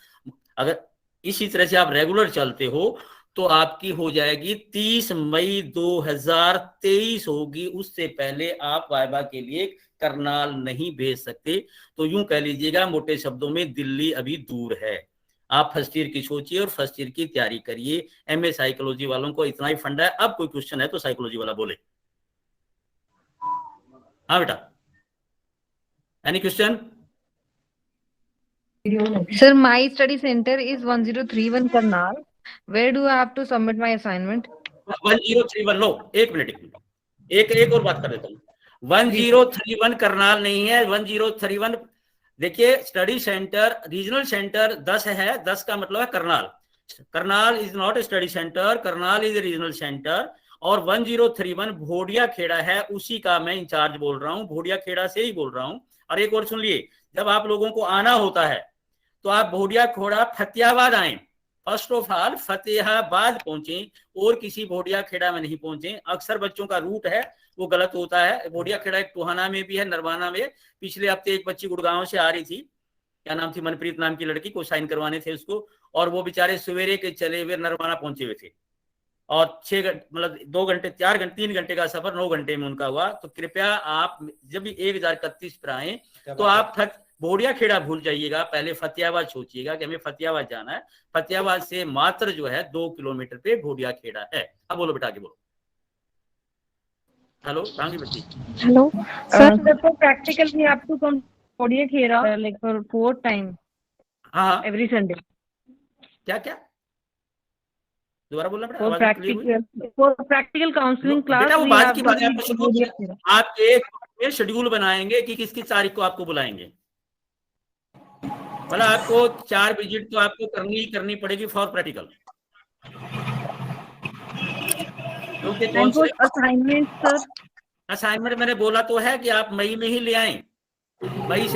अगर इसी तरह से आप रेगुलर चलते हो तो आपकी हो जाएगी 30 मई 2023 होगी। उससे पहले आप वाइवा के लिए करनाल नहीं भेज सकते। तो यूं कह लीजिएगा मोटे शब्दों में, दिल्ली अभी दूर है। आप फर्स्ट ईयर की सोचिए और फर्स्ट ईयर की तैयारी करिए। एमए साइकोलॉजी वालों को इतना ही फंडा है। अब कोई क्वेश्चन है तो साइकोलॉजी वाला बोले। हाँ बेटा, any question? Sir, my study center is 1031 Karnal. Where do I have to submit my assignment? 1031 लो, एक मिनट एक और बात कर देता हूँ। 1031 करनाल नहीं है, 1031 देखिए, स्टडी सेंटर रीजनल सेंटर 10 है, 10 का मतलब है Karnal. Karnal is not a study centre, Karnal is a regional centre. और 1031 भोडिया खेड़ा है, उसी का मैं इंचार्ज बोल रहा हूँ, भोडिया खेड़ा से ही बोल रहा हूँ। और एक और सुन लिए, जब आप लोगों को आना होता है तो आप भोडिया खोड़ा फतेहाबाद आए, फर्स्ट ऑफ ऑल फतेहाबाद पहुंचे और किसी भोडिया खेड़ा में नहीं पहुंचे। अक्सर बच्चों का रूट है वो गलत होता है। भोडिया खेड़ा एक टोहाना में भी है, नरवाना में। पिछले हफ्ते एक बच्ची गुड़गांव से आ रही थी, क्या नाम थी, मनप्रीत नाम की लड़की को साइन करवाने थे उसको, और वो बेचारे सवेरे के चले हुए नरवाना पहुंचे हुए थे और 6 घंटे मतलब 2 घंटे 4 घंटे 3 घंटे का सफर 9 घंटे में उनका हुआ। तो कृपया आप जब भी 1031 पर आए तो आप भोडिया खेड़ा भूल जाइएगा, पहले फतेहाबाद सोचिएगा कि हमें फतेहाबाद जाना है। फतेहाबाद से मात्र जो है 2 किलोमीटर पे भोडिया खेड़ा है। अब बोलो बेटा, आगे बोलो। हेलो कहाँ की बच्ची? हेलो सर, देखो प्रैक्टिकल भी आप to come Bhodia Khera like for 4 time हाँ एवरी संडे। क्या क्या दोबारा बोलना बेटा, फॉर आवाज नहीं clear हुई। प्रैक्टिकल काउंसलिंग क्लास बेटा वो बात की बात है, आप एक शेड्यूल बनाएंगे कि किस किस तारीख को आपको बुलाएंगे। मतलब आपको 4 विजिट तो आपको करनी पड़ेगी फॉर प्रैक्टिकल, क्योंकि असाइनमेंट सर, असाइनमेंट मैंने बोला तो है कि आप मई में ही ले आएं। मई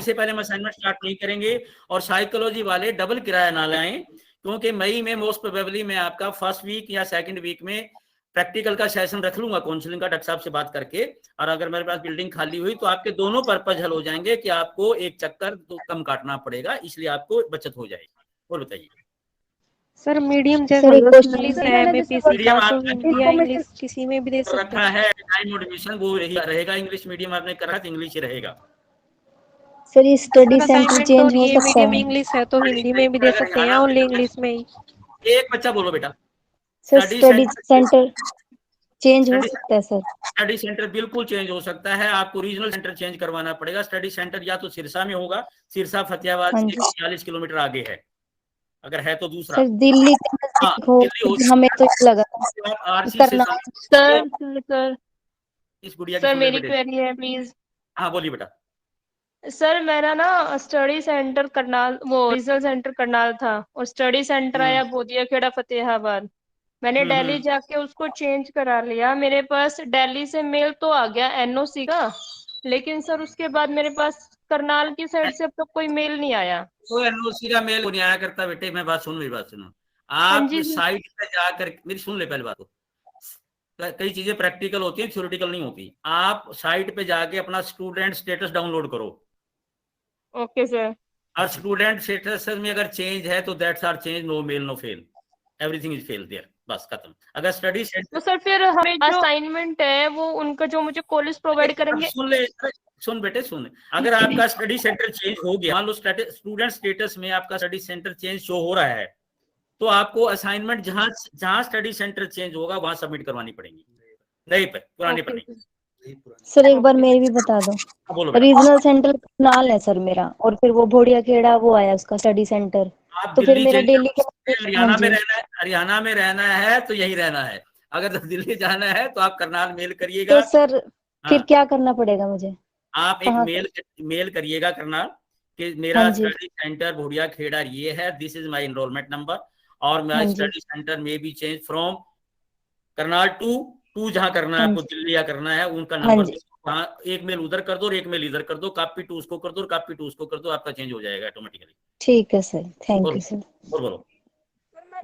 से पहले हम असाइनमेंट स्टार्ट नहीं करेंगे। और साइकोलॉजी वाले डबल किराया ना लाएं, क्योंकि मई में मोस्ट प्रोबेबली मैं आपका फर्स्ट वीक या सेकंड वीक में प्रैक्टिकल का सेशन रख लूंगा काउंसलिंग का, डॉक्टर साहब से बात करके। और अगर मेरे पास बिल्डिंग खाली हुई तो आपके दोनों पर्पज हल हो जाएंगे कि आपको एक चक्कर तो कम काटना पड़ेगा, इसलिए आपको बचत हो जाएगी। और बताइए सर, मीडियम जैसे इंग्लिश किसी में भी दे सकते रखा है टाइम एडमिशन, वो रहेगा इंग्लिश मीडियम आपने करा तो इंग्लिश ही रहेगा। सर ये स्टडी सेंटर चेंज हो सकता मीडियम है? इंग्लिश है तो हिंदी में भी दे सकते हैं, ओनली इंग्लिश में ही। एक बच्चा बोलो बेटा। सर स्टडी सेंटर चेंज हो सकता है सर? स्टडी सेंटर बिल्कुल चेंज हो सकता है, आपको रीजनल सेंटर चेंज करवाना पड़ेगा। स्टडी सेंटर या तो सिरसा में होगा, सिरसा फतेहाबाद से 40 किलोमीटर आगे है, अगर है तो दूसरा। सर दिल्ली के नजदीक हो, हमें तो लगा सर मेरी क्वेरी है प्लीज। हाँ बोलिए बेटा। सर मेरा ना स्टडी सेंटर करनाल, वो रीजनल सेंटर करनाल था और स्टडी सेंटर आया भोदिया खेड़ा फतेहाबाद। मैंने दिल्ली जाके उसको चेंज करा लिया। मेरे पास दिल्ली से मेल तो आ गया एनओसी का, लेकिन सर उसके बाद मेरे पास करनाल की साइड से अब तक कोई मेल नहीं आया। कोई एनओसी का मेल नहीं आया करता बेटे। मैं बात सुन, मेरी बात सुनो। आप साइट पे जाकर मेरी सुन ले पहले बात को। कई चीजें प्रैक्टिकल होती हैं, थ्योरेटिकल नहीं होती। आप साइट पे जाके अपना स्टूडेंट स्टेटस डाउनलोड करो। Okay sir. और स्टूडेंट स्टेटस में अगर चेंज है तो that's are change, no mail no fail, everything is fail there, बस खत्म। अगर स्टडी सेंटर तो सर फिर हमें जो असाइनमेंट है वो उनका जो मुझे कॉलेज प्रोवाइड करेंगे। सुन बेटे सुन, अगर आपका स्टडी सेंटर चेंज हो गया, मान लो स्टूडेंट स्टेटस में आपका स्टडी सेंटर चेंज शो हो रहा है, तो आपको असाइनमेंट जहां स्टडी सेंटर चेंज होगा वहां सबमिट करवानी पड़ेगी, नहीं पुरानी पड़ेगी। सर एक बार मेरी भी बता दो। रीजनल सेंटर करनाल है सर मेरा, और फिर वो भोडिया खेड़ा वो आया उसका स्टडी सेंटर। तो फिर मेरा दिल्ली के हरियाणा में रहना है तो यही रहना है। अगर दिल्ली जाना है तो आप करनाल मेल करिएगा। तो सर फिर क्या करना पड़ेगा मुझे? आप एक मेल करिएगा करनाल कि मेरा स्टडी सेंटर भोडिया खेड़ा ये है, this is my enrolment number, और माय स्टडी सेंटर में be change from Karnal to जहां करना है आपको, दिल्ली या करना है, उनका नंबर एक मेल उधर कर दो और एक मेल इधर कर दो, कॉपी टू उसको कर दो और कॉपी टू उसको कर दो, आपका चेंज हो जाएगा ऑटोमेटिकली। ठीक है सर, थैंक यू सर। बोलो।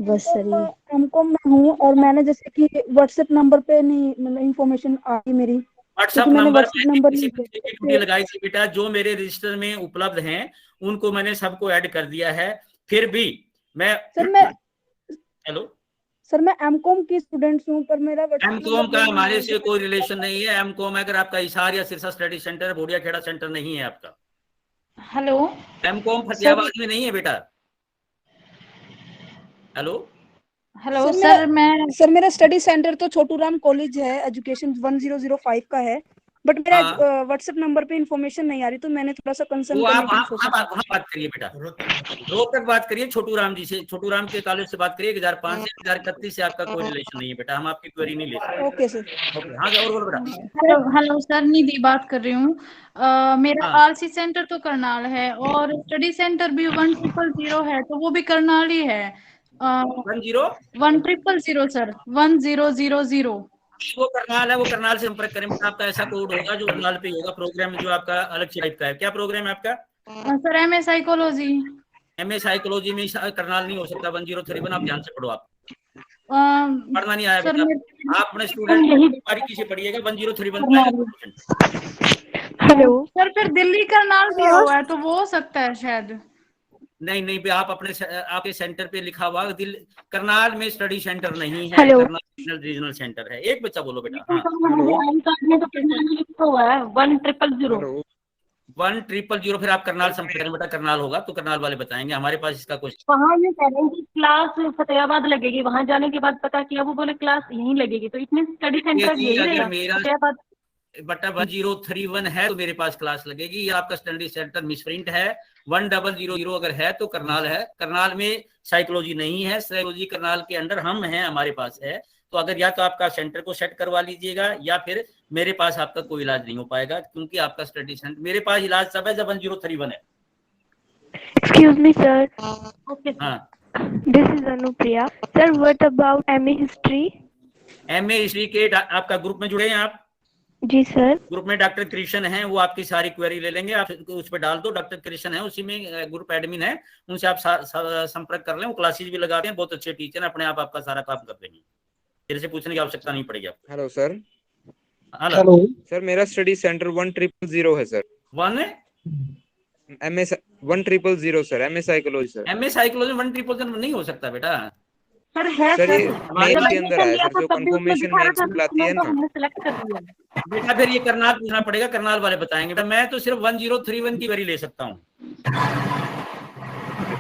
बस सर एमकॉम में हूँ और मैंने जैसे कि व्हाट्सएप नंबर पे नहीं मतलब इन्फॉर्मेशन आई मेरी, व्हाट्सएप नंबर लगाई थी बेटा, जो मेरे रजिस्टर में उपलब्ध हैं उनको मैंने सबको ऐड कर दिया है। फिर भी मैं हेलो सर मैं एमकॉम की स्टूडेंट हूँ, पर मेरा एमकॉम का हमारे से कोई रिलेशन नहीं है। एमकॉम अगर आपका हिसार या Sirsa study centre, Bhodia Khera centre नहीं है आपका। हेलो, एमकॉम फतेहाबाद में नहीं है बेटा। हेलो हेलो सर मेरा स्टडी सेंटर तो छोटू राम कॉलेज है, एजुकेशन 1005 का है, बट मेरा व्हाट्सएप नंबर पे इन्फॉर्मेशन नहीं आ रही, तो मैंने थोड़ा सा कंसर्न बात करिए बेटा, रोक कर बात करिए छोटू राम जी से, छोटू राम के कॉलेज से बात करिए। 2005 से 2031 से आपका कोई रिलेशन नहीं है बेटा, हम आपकी क्वेरी नहीं ले सकते। Okay sir. हाँ और बेटा। हेलो सर, निधि बात कर रही हूँ। मेरा आरसी सेंटर तो करनाल है और स्टडी सेंटर भी 1000 है, तो वो भी करनाल ही है। 1000 सर, 1000। वो करनाल है, वो करनाल से संपर्क करें। आपका ऐसा कोड होगा जो करनाल पे होगा। प्रोग्राम जो आपका अलग टाइप का है, क्या प्रोग्राम है आपका? Sir MA psychology. MA psychology में करनाल नहीं हो सकता 1031, आप ध्यान से पढ़ो। आप पढ़ना नहीं आया बेटा, आप अपने स्टूडेंट बारीकी से पढ़िएगा 1031। हेलो सर, फिर दिल्ली करनाल भी हुआ है तो वो हो सकता है शायद। नहीं नहीं, आप अपने आपके सेंटर पे लिखा हुआ करनाल में स्टडी सेंटर नहीं है, हेलो। करनाल रीजनल सेंटर है। एक बच्चा बोलो बेटा। हाँ, 1000। फिर आप करनाल संपर्क करें बेटा, करनाल होगा तो करनाल वाले बताएंगे, हमारे पास इसका कुछ। वहाँ ये कह रहे हैं कि क्लास फतेहाबाद लगेगी, वहाँ जाने के बाद पता किया वो बोले क्लास यहीं लगेगी, तो इतने स्टडी सेंटर यही रहेगा फतेहाबाद। बटा 1031 है तो मेरे पास क्लास लगेगी। ये आपका स्टडी सेंटर मिसप्रिंट है। 1000 अगर है तो करनाल है। करनाल में साइकोलॉजी नहीं है, साइकोलॉजी करनाल के अंडर हम हैं, हमारे पास है। तो अगर या तो आपका सेंटर को सेट करवा लीजिएगा या फिर मेरे पास आपका कोई इलाज नहीं हो पाएगा, क्योंकि आपका स्टडी सेंटर, मेरे पास इलाज सब है जब 1031 है। Excuse me, sir. Okay. हाँ, This is Anupriya. Sir, what about MA History? MA history के आपका ग्रुप में जुड़े हैं आप? जी सर। ग्रुप में डॉक्टर कृष्ण हैं, वो आपकी सारी क्वेरी ले लेंगे। आप उस पर डाल दो, डॉक्टर कृष्ण है, उसी में ग्रुप एडमिन है, उनसे आप संपर्क कर लें। वो क्लासेस भी लगाते हैं, बहुत अच्छे टीचर हैं, अपने आप आपका सारा काम कर देंगे, फिर से पूछने की आवश्यकता नहीं पड़ेगी आपको। Hello sir. हेलो सर, मेरा स्टडी सेंटर 1000 है sir. 1000 sir, MA psychology sir. MA psychology 1000 नहीं हो सकता बेटा। सर है सर, ये सर, मेल के अंदर है सर, जो कंफर्मेशन मेल आती है ना। हमने सेलेक्ट कर लिया। बेटा फिर ये करनाल पूछना पड़ेगा, करनाल वाले बताएंगे। मैं तो सिर्फ 1031 की क्वेरी ले सकता हूँ,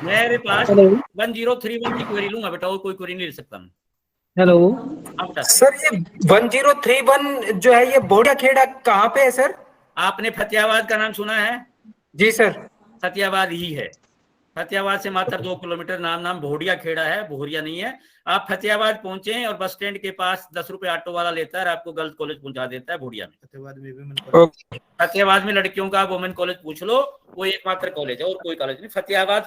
मेरे पास 1031 की क्वेरी लूंगा बेटा, और कोई क्वेरी नहीं ले सकता मैं। हेलो सर, ये 1031 जो है ये बोड़ा खेड़ा कहाँ पे है सर? आपने फतेहाबाद का नाम सुना है? जी सर। फतेहाबाद ही है। फतेहाबाद से मात्र 2 किलोमीटर, नाम भोड़िया खेड़ा है, भोरिया नहीं है। आप फतेहाबाद पहुंचे और बस स्टैंड के पास 10 रुपए ऑटो वाला लेता है, आपको गर्ल्स कॉलेज पहुंचा देता है भोड़िया में। फतेहाबाद में लड़कियों का वुमेन कॉलेज पूछ लो, वो एकमात्र कॉलेज है और कोई कॉलेज नहीं। फतेहाबाद।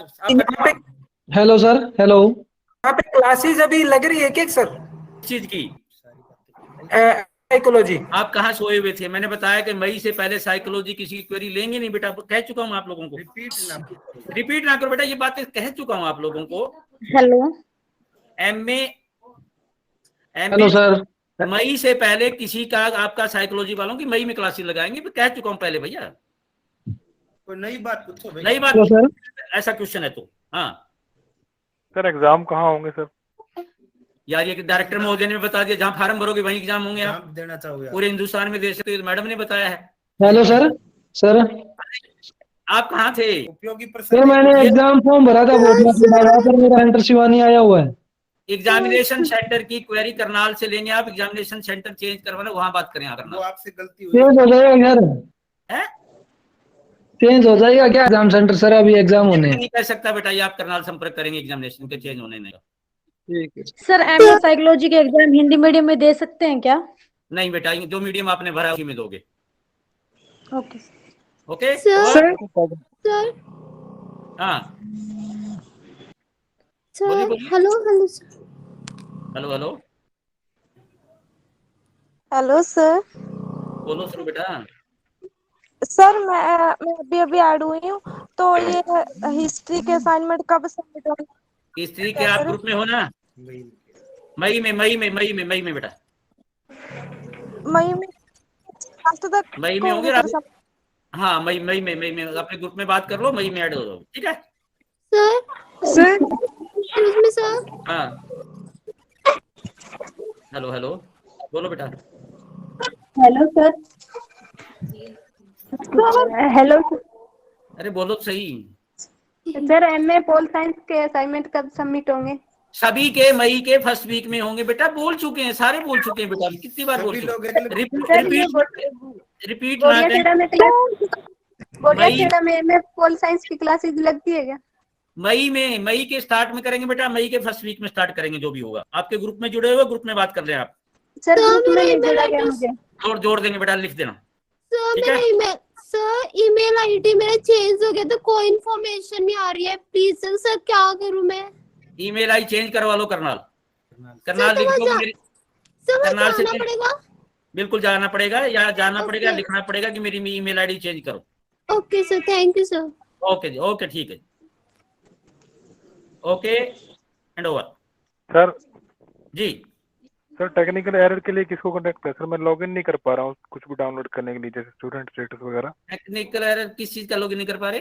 Hello sir, hello. यहाँ पे क्लासेस अभी लग रही है क्या सर? चीज की साइकोलॉजी। आप कहाँ सोए हुए थे? मैंने बताया कि मई से पहले साइकोलॉजी किसी की क्वेरी लेंगे नहीं बेटा, कह चुका हूँ आप लोगों को। रिपीट ना करो बेटा, ये बातें कह चुका हूँ आप लोगों को। Hello MA hello sir. मई से पहले किसी का आपका साइकोलॉजी वालों की मई में क्लासेस लगाएंगे, कह चुका हूँ पहले भैया। कोई नई बात पूछो भाई। नई बात ऐसा क्वेश्चन है तो। हाँ सर, एग्जाम कहाँ होंगे सर? यार, ये डायरेक्टर महोदय ने बता दिया, जहाँ फार्म भरोगे वहीं एग्जाम होंगे। आप देना चाहोगे? पूरे हिंदुस्तान में दे सकते हो, मैडम ने बताया है। Hello sir. सर आप कहाँ थे? सर मैंने एग्जाम फॉर्म भरा था, पर मेरा सेंटर शिवानी आया हुआ है। एग्जामिनेशन सेंटर की क्वेरी करनाल से लेंगे आप, एग्जामिनेशन सेंटर चेंज करवाना, वहां बात करें। वो आपसे गलती हुई। चेंज हो जाएगा सर? है चेंज हो जाएगा क्या एग्जाम सेंटर सर? अभी एग्जाम होने नहीं कह सकता बेटा, ये आप करनाल संपर्क करेंगे एग्जामिनेशन के चेंज होने नहीं। ठीक है सर। MA साइकोलॉजी के एग्जाम हिंदी मीडियम में दे सकते हैं क्या? नहीं बेटा, जो मीडियम आपने भरा उसी में दोगे। Okay okay sir. हाँ सर, बोलिए। Hello hello hello hello hello sir. बोलो शुरू बेटा। सर, मैं अभी अभी ऐड हुई हूँ, तो ये हिस्ट्री के असाइनमेंट कब सबमिट होगा? हिस्ट्री के आप ग्रुप में हो ना? मई में बेटा। मई में लास्ट तक मई में होंगे। हाँ मई में अपने ग्रुप में बात कर लो, मई में ऐड हो जाओ, ठीक है सर? Excuse me sir. हाँ हेलो हेलो बोलो बेटा। Hello sir. हेलो अरे बोलो सही। सर, MA पोल साइंस के असाइनमेंट कब सबमिट होंगे? सभी के मई के फर्स्ट वीक में होंगे बेटा। बोल चुके हैं, सारे बोल चुके हैं बेटा, कितनी बार बोल चुके हैं। रिपीट में MA पोल साइंस की क्लासेस लगती है क्या? मई के स्टार्ट में करेंगे बेटा, मई के फर्स्ट वीक में स्टार्ट करेंगे। जो भी होगा आपके ग्रुप में जुड़े हुए, ग्रुप में बात कर रहे हैं आप। सर ग्रुप में नहीं जुड़ा गया मुझे। जोड़ देंगे बेटा, लिख देना। सर, ईमेल आईडी मेरा चेंज हो गया, तो कोई इन्फॉर्मेशन नहीं आ रही है। प्लीज सर, क्या करूं मैं? ईमेल आई चेंज करवा लो करनाल लिख दो। करनाल से पड़ेगा? बिल्कुल जाना पड़ेगा, या जाना पड़ेगा, लिखना पड़ेगा कि मेरी ईमेल आईडी चेंज करो। Okay sir, thank you sir. Okay जी, ओके ठीक है। Okay and over. Sir ji sir, technical error के लिए किसको कांटेक्ट करें? सर मैं लॉगिन नहीं कर पा रहा हूँ कुछ भी डाउनलोड करने के लिए, जैसे स्टूडेंट स्टेटस वगैरह। टेक्निकल एरर किस चीज का लॉगिन नहीं कर पा रहे?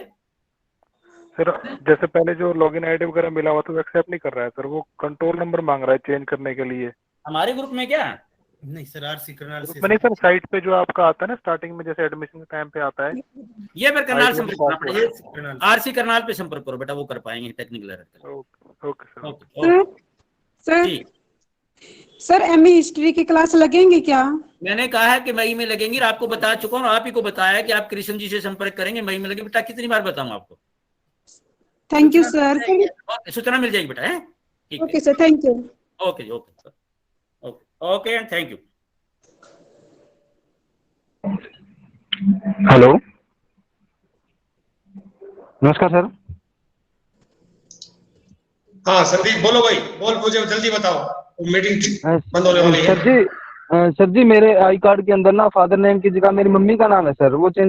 सर जैसे पहले जो लॉगिन आईडी वगैरह मिला हुआ था वो एक्सेप्ट नहीं कर रहा है सर, वो कंट्रोल नंबर मांग रहा है चेंज करने के लिए। हमारे ग्रुप में क्या? नहीं सर, आरसी करनाल से नहीं सर, साइट पे जो आपका आता है ना स्टार्टिंग में, जैसे एडमिशन के टाइम पे आता है, ये फिर करनाल संपर्क करना पड़ेगा, आरसी करनाल पे संपर्क करो बेटा, वो कर पाएंगे टेक्निकल एरर। Okay sir. जी सर एमए हिस्ट्री की क्लास लगेंगी क्या? मैंने कहा है कि मई में लगेंगी, आपको बता चुका हूँ, आप ही को बताया कि आप कृष्ण जी से संपर्क करेंगे, मई में लगेगी। बेटा कितनी बार बताऊँ आपको? Thank you sir. सूचना मिल जाएगी बेटा, है? Okay sir, thank you. Okay okay okay and thank you. Hello, नमस्कार सर। हाँ संदीप बोलो भाई, बोल, मुझे जल्दी बताओ, मीटिंग बंद होने वाली है। सर जी मेरे आई कार्ड के अंदर ना फादर नेम की जगह मेरी मम्मी का नाम है सर, वो चेंज